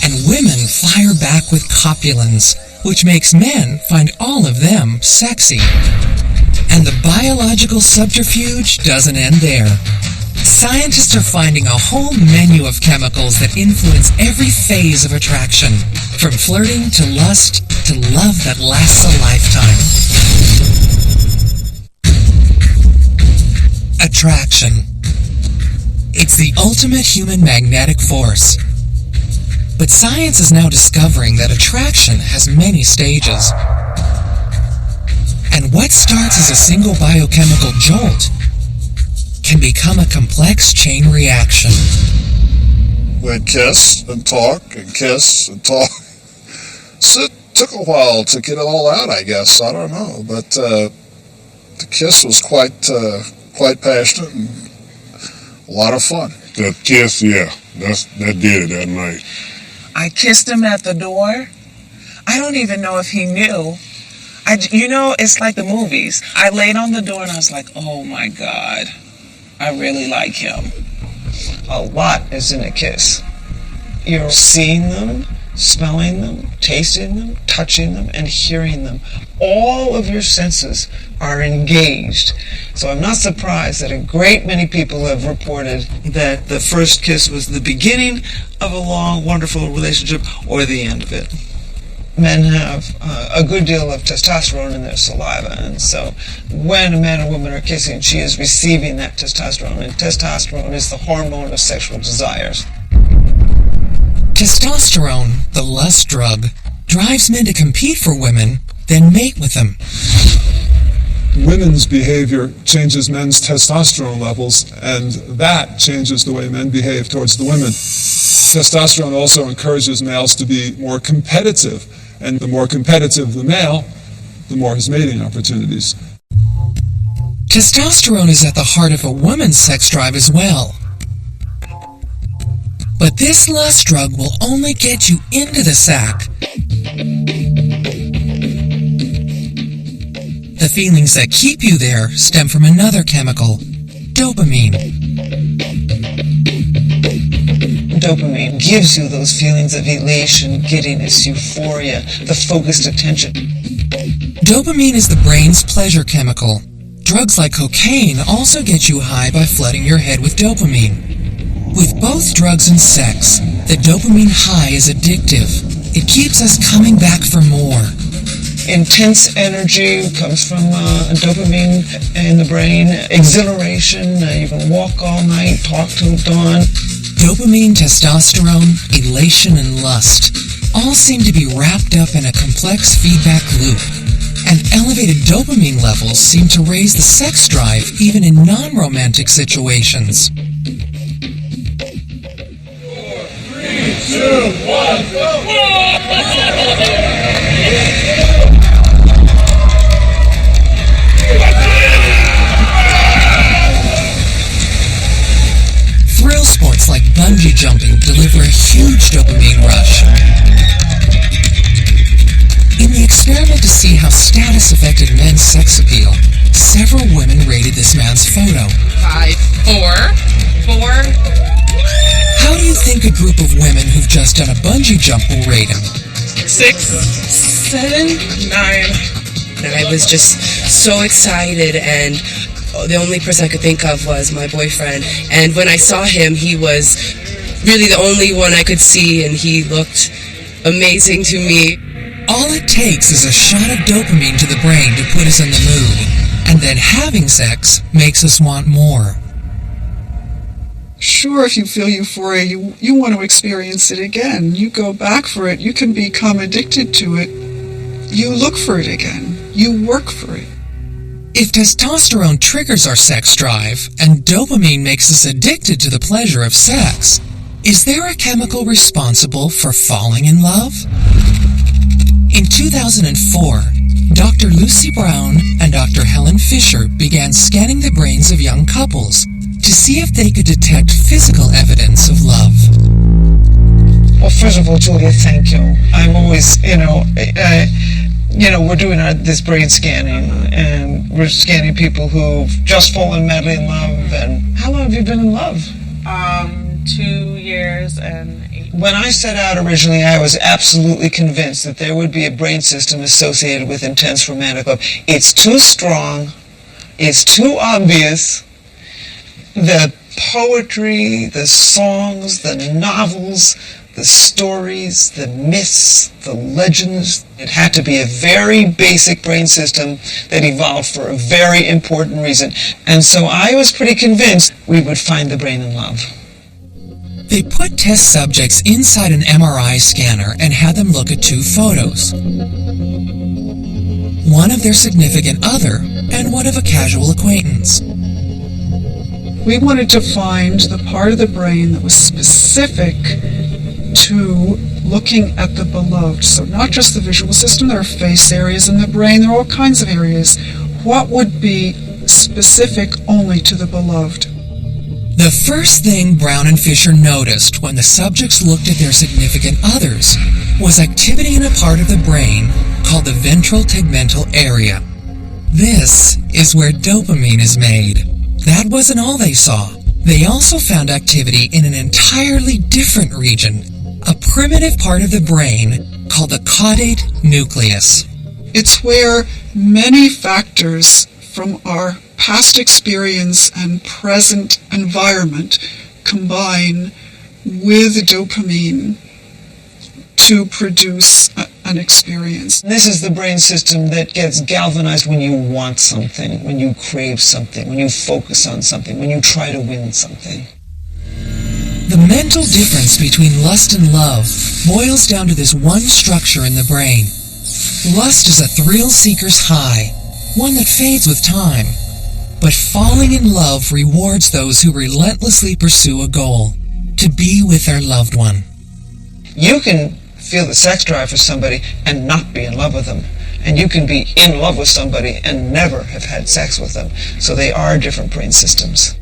And women fire back with copulins, which makes men find all of them sexy. And the biological subterfuge doesn't end there. Scientists are finding a whole menu of chemicals that influence every phase of attraction, from flirting to lust to love that lasts a lifetime. Attraction. It's the ultimate human magnetic force. But science is now discovering that attraction has many stages. And what starts as a single biochemical jolt can become a complex chain reaction. We'd kiss and talk and kiss and talk. So it took a while to get it all out, I guess. I don't know. But the kiss was quite passionate and a lot of fun. That kiss, yeah, that did it that night. I kissed him at the door. I don't even know if he knew. It's like the movies. I laid on the door and I was like, oh my God, I really like him. A lot is in a kiss. You're seeing them, smelling them, tasting them, touching them, and hearing them. All of your senses are engaged. So I'm not surprised that a great many people have reported that the first kiss was the beginning of a long, wonderful relationship or the end of it. Men have a good deal of testosterone in their saliva, and so when a man and woman are kissing, she is receiving that testosterone, and testosterone is the hormone of sexual desires. Testosterone, the lust drug, drives men to compete for women, then mate with them. Women's behavior changes men's testosterone levels, and that changes the way men behave towards the women. Testosterone also encourages males to be more competitive, and the more competitive the male, the more his mating opportunities. Testosterone is at the heart of a woman's sex drive as well. But this lust drug will only get you into the sack. The feelings that keep you there stem from another chemical, dopamine. Dopamine gives you those feelings of elation, giddiness, euphoria, the focused attention. Dopamine is the brain's pleasure chemical. Drugs like cocaine also get you high by flooding your head with dopamine. With both drugs and sex, the dopamine high is addictive. It keeps us coming back for more. Intense energy comes from dopamine in the brain, exhilaration, you can walk all night, talk till dawn. Dopamine, testosterone, elation, and lust all seem to be wrapped up in a complex feedback loop. And elevated dopamine levels seem to raise the sex drive even in non-romantic situations. 4, 3, 2, 1, go! Thrill sports like bungee jumping deliver a huge dopamine rush. In the experiment to see how status affected men's sex appeal, several women rated this man's photo. 5, 4, 4. How do you think a group of women who've just done a bungee jump will rate him? 6, 7, 9. And I was just so excited, and the only person I could think of was my boyfriend. And when I saw him, he was really the only one I could see, and he looked amazing to me. All it takes is a shot of dopamine to the brain to put us in the mood, and then having sex makes us want more. Sure, if you feel euphoria, you want to experience it again. You go back for it. You can become addicted to it. You look for it again. You work for it. If testosterone triggers our sex drive and dopamine makes us addicted to the pleasure of sex, is there a chemical responsible for falling in love? In 2004, Dr. Lucy Brown and Dr. Helen Fisher began scanning the brains of young couples to see if they could detect physical evidence of love. Well, first of all, Julia, thank you. I'm always, we're doing this brain scanning, and we're scanning people who've just fallen madly in love. And how long have you been in love? 2 years and 8. When I set out originally, I was absolutely convinced that there would be a brain system associated with intense romantic love. It's too strong. It's too obvious. The poetry, the songs, the novels, the stories, the myths, the legends. It had to be a very basic brain system that evolved for a very important reason. And so I was pretty convinced we would find the brain in love. They put test subjects inside an MRI scanner and had them look at 2 photos. One of their significant other and one of a casual acquaintance. We wanted to find the part of the brain that was specific to looking at the beloved. So not just the visual system, there are face areas in the brain, there are all kinds of areas. What would be specific only to the beloved? The first thing Brown and Fisher noticed when the subjects looked at their significant others was activity in a part of the brain called the ventral tegmental area. This is where dopamine is made. That wasn't all they saw. They also found activity in an entirely different region, a primitive part of the brain called the caudate nucleus. It's where many factors from our past experience and present environment combine with dopamine to produce an experience. This is the brain system that gets galvanized when you want something, when you crave something, when you focus on something, when you try to win something. The mental difference between lust and love boils down to this one structure in the brain. Lust is a thrill-seeker's high, one that fades with time. But falling in love rewards those who relentlessly pursue a goal, to be with their loved one. You can feel the sex drive for somebody and not be in love with them. And you can be in love with somebody and never have had sex with them. So they are different brain systems.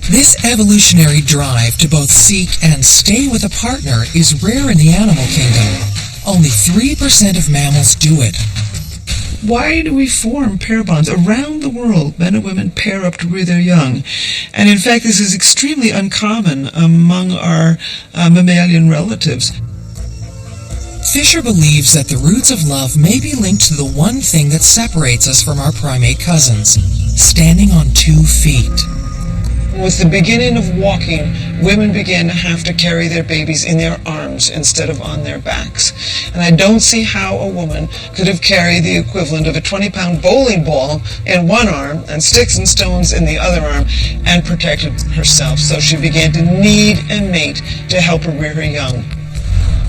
This evolutionary drive to both seek and stay with a partner is rare in the animal kingdom. Only 3% of mammals do it. Why do we form pair bonds? Around the world, men and women pair up to rear their young. And in fact, this is extremely uncommon among our mammalian relatives. Fisher believes that the roots of love may be linked to the one thing that separates us from our primate cousins, standing on 2 feet. With the beginning of walking, women began to have to carry their babies in their arms instead of on their backs. And I don't see how a woman could have carried the equivalent of a 20-pound bowling ball in one arm and sticks and stones in the other arm and protected herself. So she began to need a mate to help her rear her young.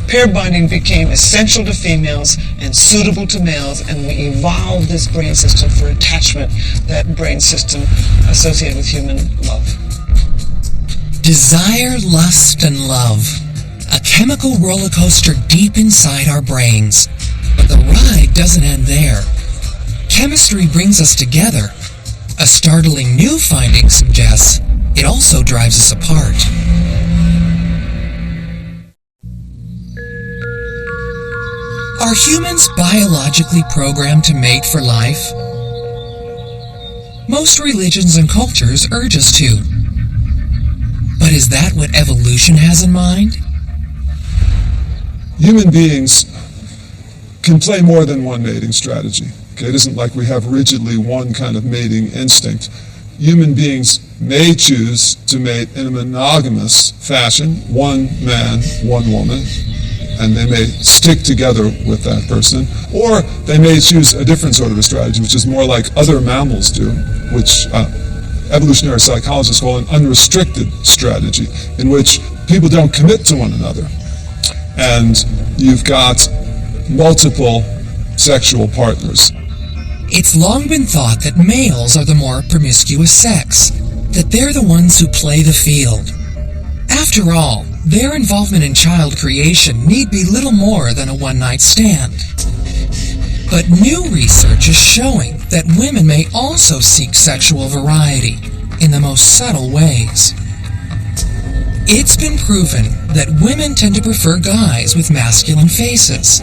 Pair bonding became essential to females and suitable to males, and we evolved this brain system for attachment, that brain system associated with human love. Desire, lust, and love. A chemical roller coaster deep inside our brains. But the ride doesn't end there. Chemistry brings us together. A startling new finding suggests it also drives us apart. Are humans biologically programmed to mate for life? Most religions and cultures urge us to. But is that what evolution has in mind? Human beings can play more than one mating strategy. Okay? It isn't like we have rigidly one kind of mating instinct. Human beings may choose to mate in a monogamous fashion, one man, one woman, and they may stick together with that person, or they may choose a different sort of a strategy, which is more like other mammals do, which evolutionary psychologists call an unrestricted strategy, in which people don't commit to one another. And you've got multiple sexual partners. It's long been thought that males are the more promiscuous sex, that they're the ones who play the field. After all, their involvement in child creation need be little more than a one-night stand. But new research is showing that women may also seek sexual variety in the most subtle ways. It's been proven that women tend to prefer guys with masculine faces.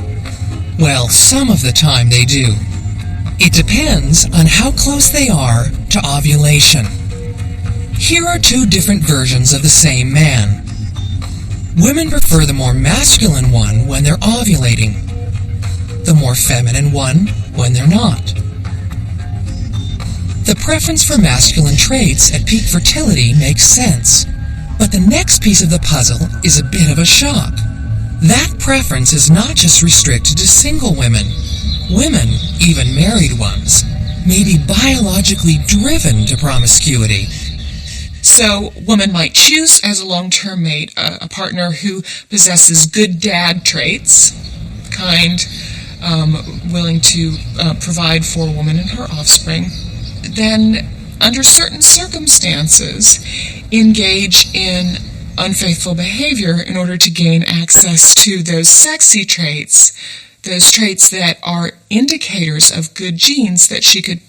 Well, some of the time they do. It depends on how close they are to ovulation. Here are two different versions of the same man. Women prefer the more masculine one when they're ovulating, the more feminine one when they're not. The preference for masculine traits at peak fertility makes sense, but the next piece of the puzzle is a bit of a shock. That preference is not just restricted to single women. Women, even married ones, may be biologically driven to promiscuity. So, women might choose as a long-term mate a partner who possesses good dad traits, kind, willing to provide for a woman and her offspring, then, under certain circumstances, engage in unfaithful behavior in order to gain access to those sexy traits, those traits that are indicators of good genes that she could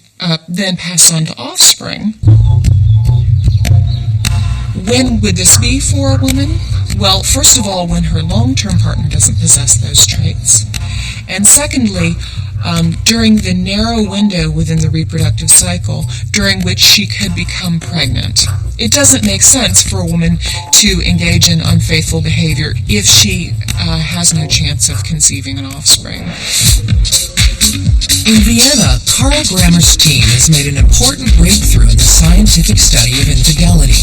then pass on to offspring. When would this be for a woman? Well, first of all, when her long-term partner doesn't possess those traits. And secondly, during the narrow window within the reproductive cycle during which she could become pregnant. It doesn't make sense for a woman to engage in unfaithful behavior if she has no chance of conceiving an offspring. In Vienna, Karl Grammer's team has made an important breakthrough in the scientific study of infidelity.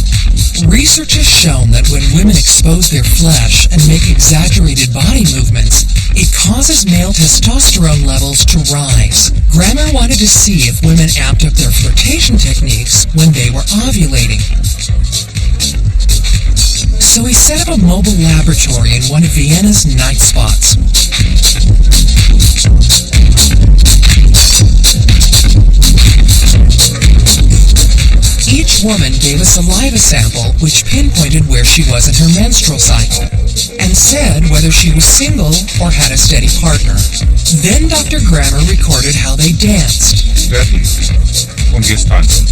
Research has shown that when women expose their flesh and make exaggerated body movements, it causes male testosterone levels to rise. Grammer wanted to see if women amped up their flirtation techniques when they were ovulating. So he set up a mobile laboratory in one of Vienna's night spots. Each woman gave a saliva sample which pinpointed where she was in her menstrual cycle and said whether she was single or had a steady partner. Then Dr. Grammer recorded how they danced. Und jetzt tanzen.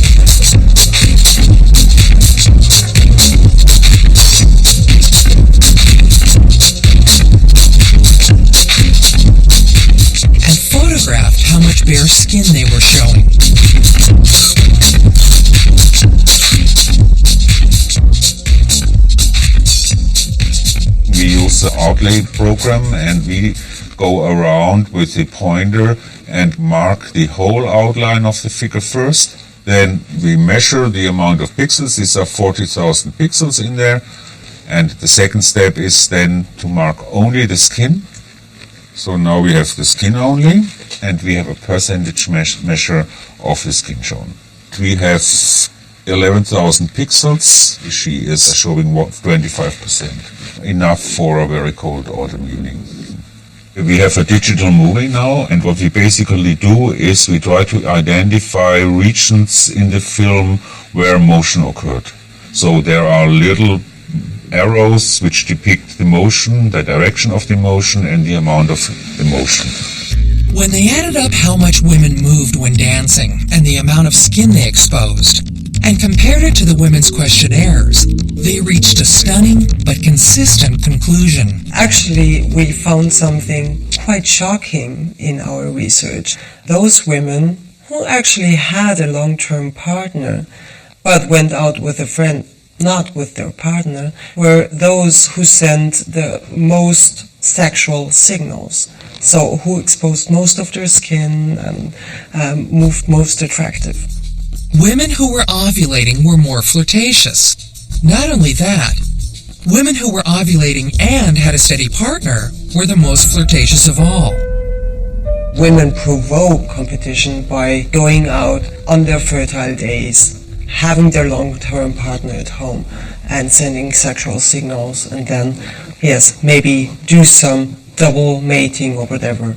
And photographed how much bare skin they were showing. We use the outlay program and we go around with the pointer and mark the whole outline of the figure first. Then we measure the amount of pixels. These are 40,000 pixels in there. And the second step is then to mark only the skin. So now we have the skin only, and we have a percentage measure of the skin shown. We have 11,000 pixels. She is showing 25%. Enough for a very cold autumn evening. We have a digital movie now, and what we basically do is we try to identify regions in the film where motion occurred. So there are little arrows which depict the motion, the direction of the motion, and the amount of the motion. When they added up how much women moved when dancing and the amount of skin they exposed, and compared it to the women's questionnaires, they reached a stunning but consistent conclusion. Actually, we found something quite shocking in our research. Those women who actually had a long-term partner but went out with a friend, not with their partner, were those who sent the most sexual signals. So who exposed most of their skin and moved most attractive. Women who were ovulating were more flirtatious. Not only that, women who were ovulating and had a steady partner were the most flirtatious of all. Women provoke competition by going out on their fertile days having their long-term partner at home and sending sexual signals, and then, yes, maybe do some double mating or whatever.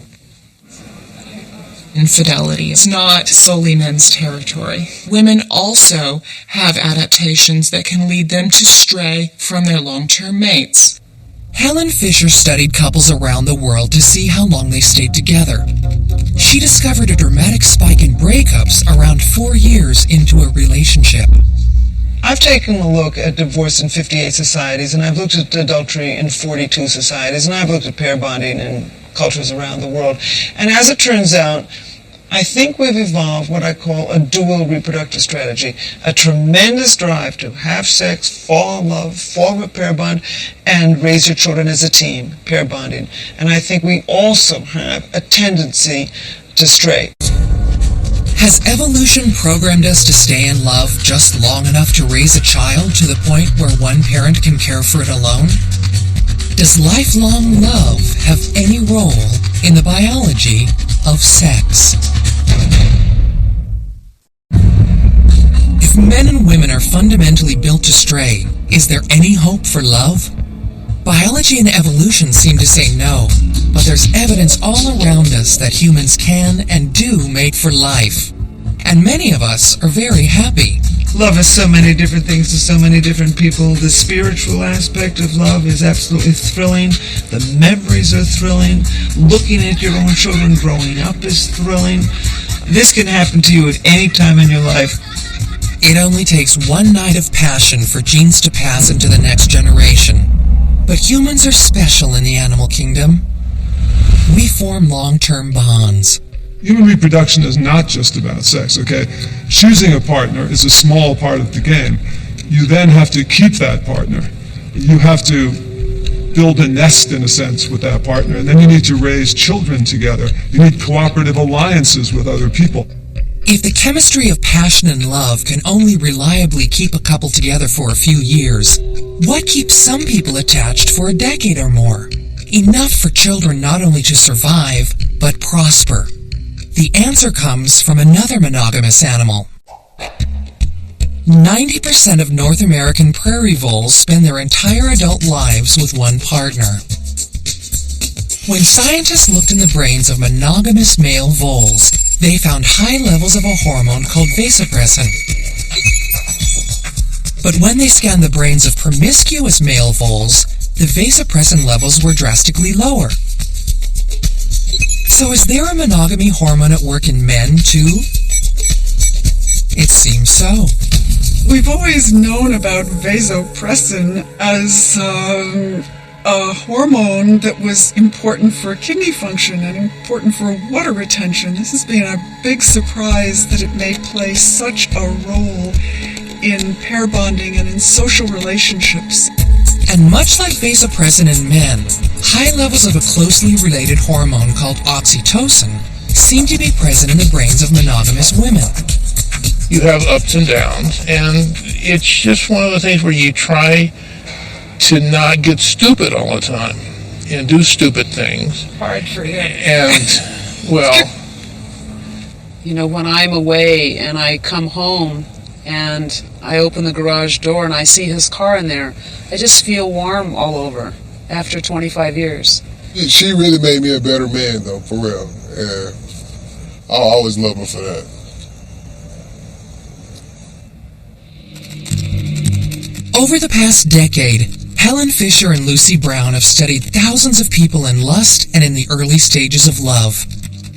Infidelity is not solely men's territory. Women also have adaptations that can lead them to stray from their long-term mates. Helen Fisher studied couples around the world to see how long they stayed together. She discovered a dramatic spike in breakups around 4 years into a relationship. I've taken a look at divorce in 58 societies, and I've looked at adultery in 42 societies, and I've looked at pair bonding in cultures around the world. And as it turns out, I think we've evolved what I call a dual reproductive strategy, a tremendous drive to have sex, fall in love, form a pair bond, and raise your children as a team, pair bonding. And I think we also have a tendency to stray. Has evolution programmed us to stay in love just long enough to raise a child to the point where one parent can care for it alone? Does lifelong love have any role in the biology of sex? If men and women are fundamentally built to stray, is there any hope for love? Biology and evolution seem to say no, but there's evidence all around us that humans can and do mate for life. And many of us are very happy. Love is so many different things to so many different people. The spiritual aspect of love is absolutely thrilling. The memories are thrilling. Looking at your own children growing up is thrilling. This can happen to you at any time in your life. It only takes one night of passion for genes to pass into the next generation. But humans are special in the animal kingdom. We form long-term bonds. Human reproduction is not just about sex, okay? Choosing a partner is a small part of the game. You then have to keep that partner. You have to build a nest, in a sense, with that partner, and then you need to raise children together. You need cooperative alliances with other people. If the chemistry of passion and love can only reliably keep a couple together for a few years, what keeps some people attached for a decade or more? Enough for children not only to survive, but prosper. The answer comes from another monogamous animal. 90% of North American prairie voles spend their entire adult lives with one partner. When scientists looked in the brains of monogamous male voles, they found high levels of a hormone called vasopressin. But when they scanned the brains of promiscuous male voles, the vasopressin levels were drastically lower. So is there a monogamy hormone at work in men, too? It seems so. We've always known about vasopressin as a hormone that was important for kidney function and important for water retention. This has been a big surprise that it may play such a role in pair bonding and in social relationships. And much like vasopressin in men, high levels of a closely related hormone called oxytocin seem to be present in the brains of monogamous women. You have ups and downs, and it's just one of the things where you try to not get stupid all the time and do stupid things. Hard for him. And, well... You know, when I'm away and I come home and I open the garage door and I see his car in there, I just feel warm all over after 25 years. She really made me a better man, though, for real. And I'll always love her for that. Over the past decade, Helen Fisher and Lucy Brown have studied thousands of people in lust and in the early stages of love.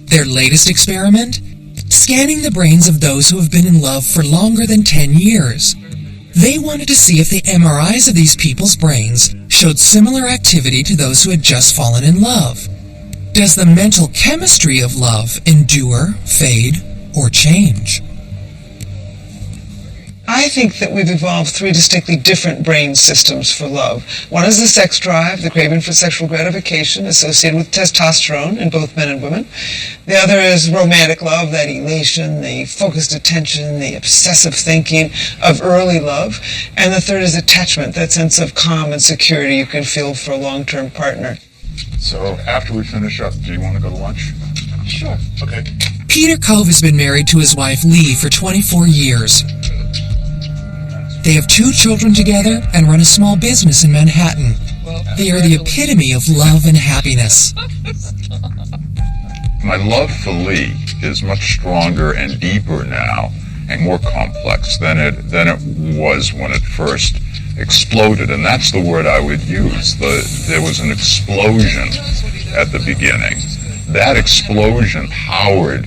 Their latest experiment? Scanning the brains of those who have been in love for longer than 10 years. They wanted to see if the MRIs of these people's brains showed similar activity to those who had just fallen in love. Does the mental chemistry of love endure, fade, or change? I think that we've evolved three distinctly different brain systems for love. One is the sex drive, the craving for sexual gratification associated with testosterone in both men and women. The other is romantic love, that elation, the focused attention, the obsessive thinking of early love. And the third is attachment, that sense of calm and security you can feel for a long-term partner. So after we finish up, do you want to go to lunch? Sure. Okay. Peter Cove has been married to his wife Lee for 24 years. They have 2 children together and run a small business in Manhattan. They are the epitome of love and happiness. My love for Lee is much stronger and deeper now and more complex than it was when it first exploded, and that's the word I would use. There was an explosion at the beginning. That explosion powered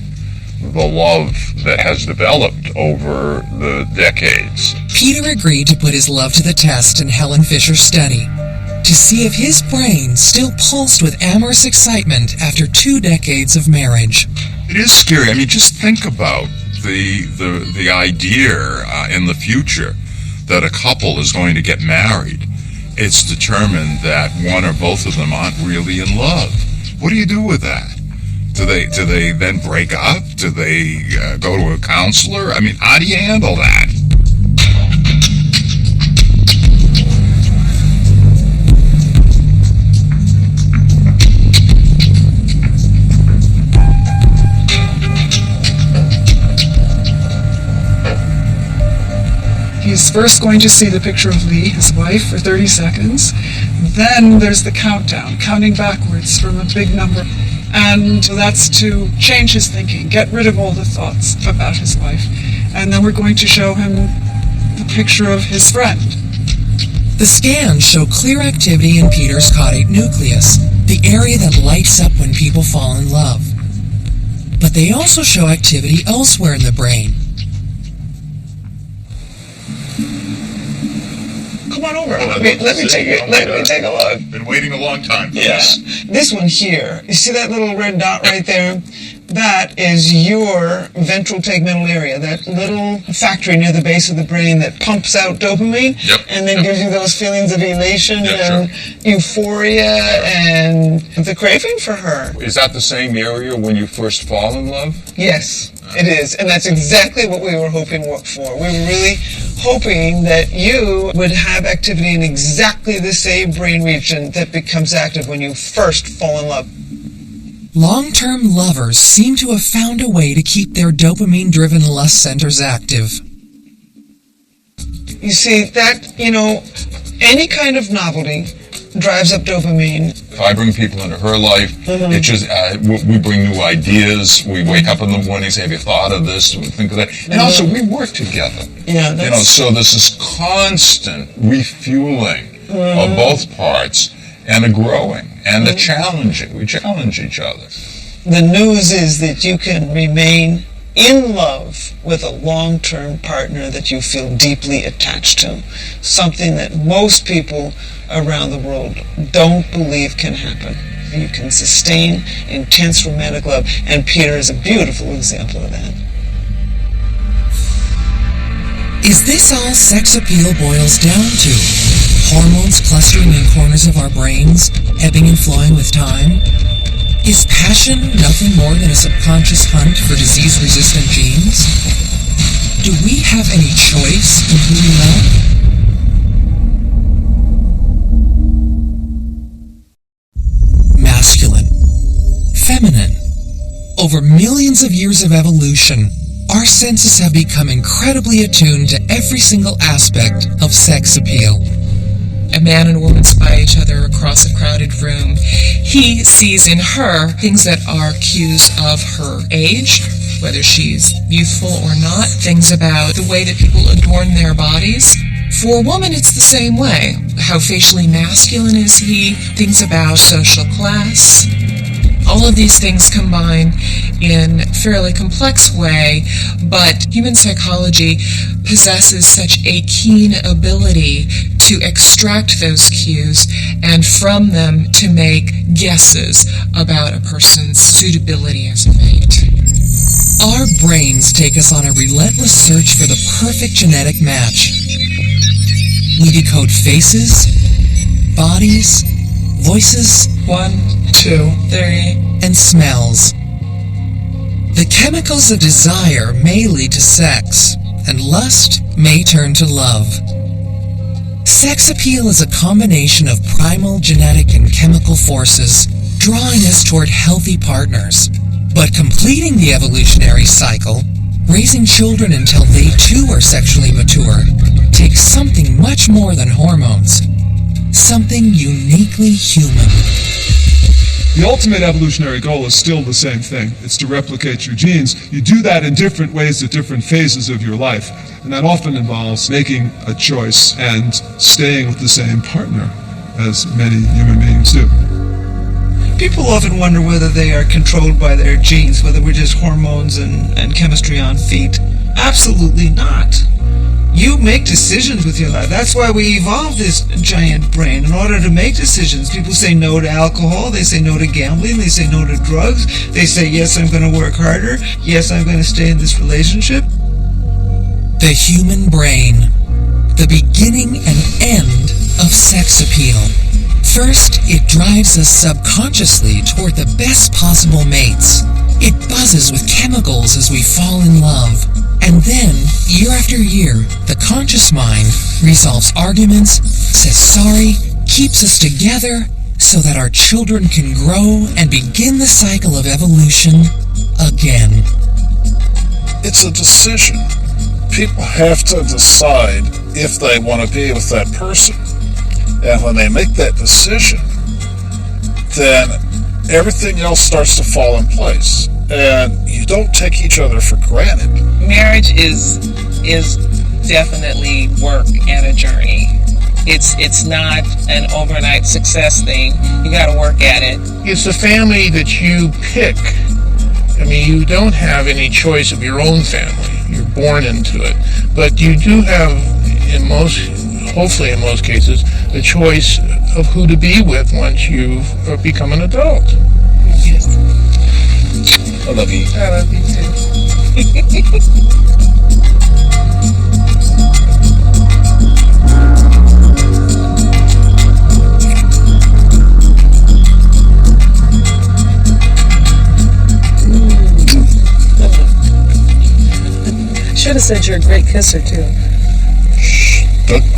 the love that has developed over the decades. Peter agreed to put his love to the test in Helen Fisher's study to see if his brain still pulsed with amorous excitement after 2 decades of marriage. It is scary. I mean, just think about the idea in the future that a couple is going to get married. It's determined that one or both of them aren't really in love. What do you do with that? Do they then break up? Do they go to a counselor? I mean, how do you handle that? He's first going to see the picture of Lee, his wife, for 30 seconds. Then there's the countdown, counting backwards from a big number. And that's to change his thinking, get rid of all the thoughts about his wife. And then we're going to show him the picture of his friend. The scans show clear activity in Peter's caudate nucleus, the area that lights up when people fall in love. But they also show activity elsewhere in the brain. Come on over. Let me take a look. Been waiting a long time for this. This one here, you see that little red dot right there? That is your ventral tegmental area, that little factory near the base of the brain that pumps out dopamine and then gives you those feelings of elation and euphoria and the craving for her. Is that the same area when you first fall in love? Yes, it is. And that's exactly what we were hoping for. We were really hoping that you would have activity in exactly the same brain region that becomes active when you first fall in love. Long-term lovers seem to have found a way to keep their dopamine-driven lust centers active. You see, that, any kind of novelty drives up dopamine. If I bring people into her life, it just we bring new ideas. We wake up in the morning and say, have you thought of this? We think of that. And also, we work together. Yeah, so there's this constant refueling of both parts and a growing and the challenging. We challenge each other. The news is that you can remain in love with a long-term partner that you feel deeply attached to, something that most people around the world don't believe can happen. You can sustain intense romantic love, and Peter is a beautiful example of that. Is this all sex appeal boils down to? Hormones clustering in corners of our brains, ebbing and flowing with time? Is passion nothing more than a subconscious hunt for disease-resistant genes? Do we have any choice in who we love? Masculine. Feminine. Over millions of years of evolution, our senses have become incredibly attuned to every single aspect of sex appeal. A man and a woman spy each other across a crowded room. He sees in her things that are cues of her age, whether she's youthful or not, things about the way that people adorn their bodies. For a woman, it's the same way. How facially masculine is he? Things about social class. All of these things combine in a fairly complex way, but human psychology possesses such a keen ability to extract those cues and from them to make guesses about a person's suitability as a mate. Our brains take us on a relentless search for the perfect genetic match. We decode faces, bodies, voices, 1, 2, 3, and smells. The chemicals of desire may lead to sex, and lust may turn to love. Sex appeal is a combination of primal genetic and chemical forces drawing us toward healthy partners. But completing the evolutionary cycle, raising children until they too are sexually mature, takes something much more than hormones. Something uniquely human. The ultimate evolutionary goal is still the same thing. It's to replicate your genes. You do that in different ways at different phases of your life. And that often involves making a choice and staying with the same partner, as many human beings do. People often wonder whether they are controlled by their genes, whether we're just hormones and chemistry on feet. Absolutely not. You make decisions with your life. That's why we evolved this giant brain, in order to make decisions. People say no to alcohol, they say no to gambling, they say no to drugs, they say yes, I'm going to work harder, yes, I'm going to stay in this relationship. The human brain, the beginning and end of sex appeal. First, it drives us subconsciously toward the best possible mates. It buzzes with chemicals as we fall in love. And then, year after year, the conscious mind resolves arguments, says sorry, keeps us together so that our children can grow and begin the cycle of evolution again. It's a decision. People have to decide if they want to be with that person. And when they make that decision, then everything else starts to fall in place. And you don't take each other for granted. Marriage is definitely work and a journey. It's not an overnight success thing. You got to work at it. It's a family that you pick. I mean, you don't have any choice of your own family. You're born into it. But you do have, hopefully in most cases, the choice of who to be with once you've become an adult. Yes. I love you. I love you too. Should have said you're a great kisser too.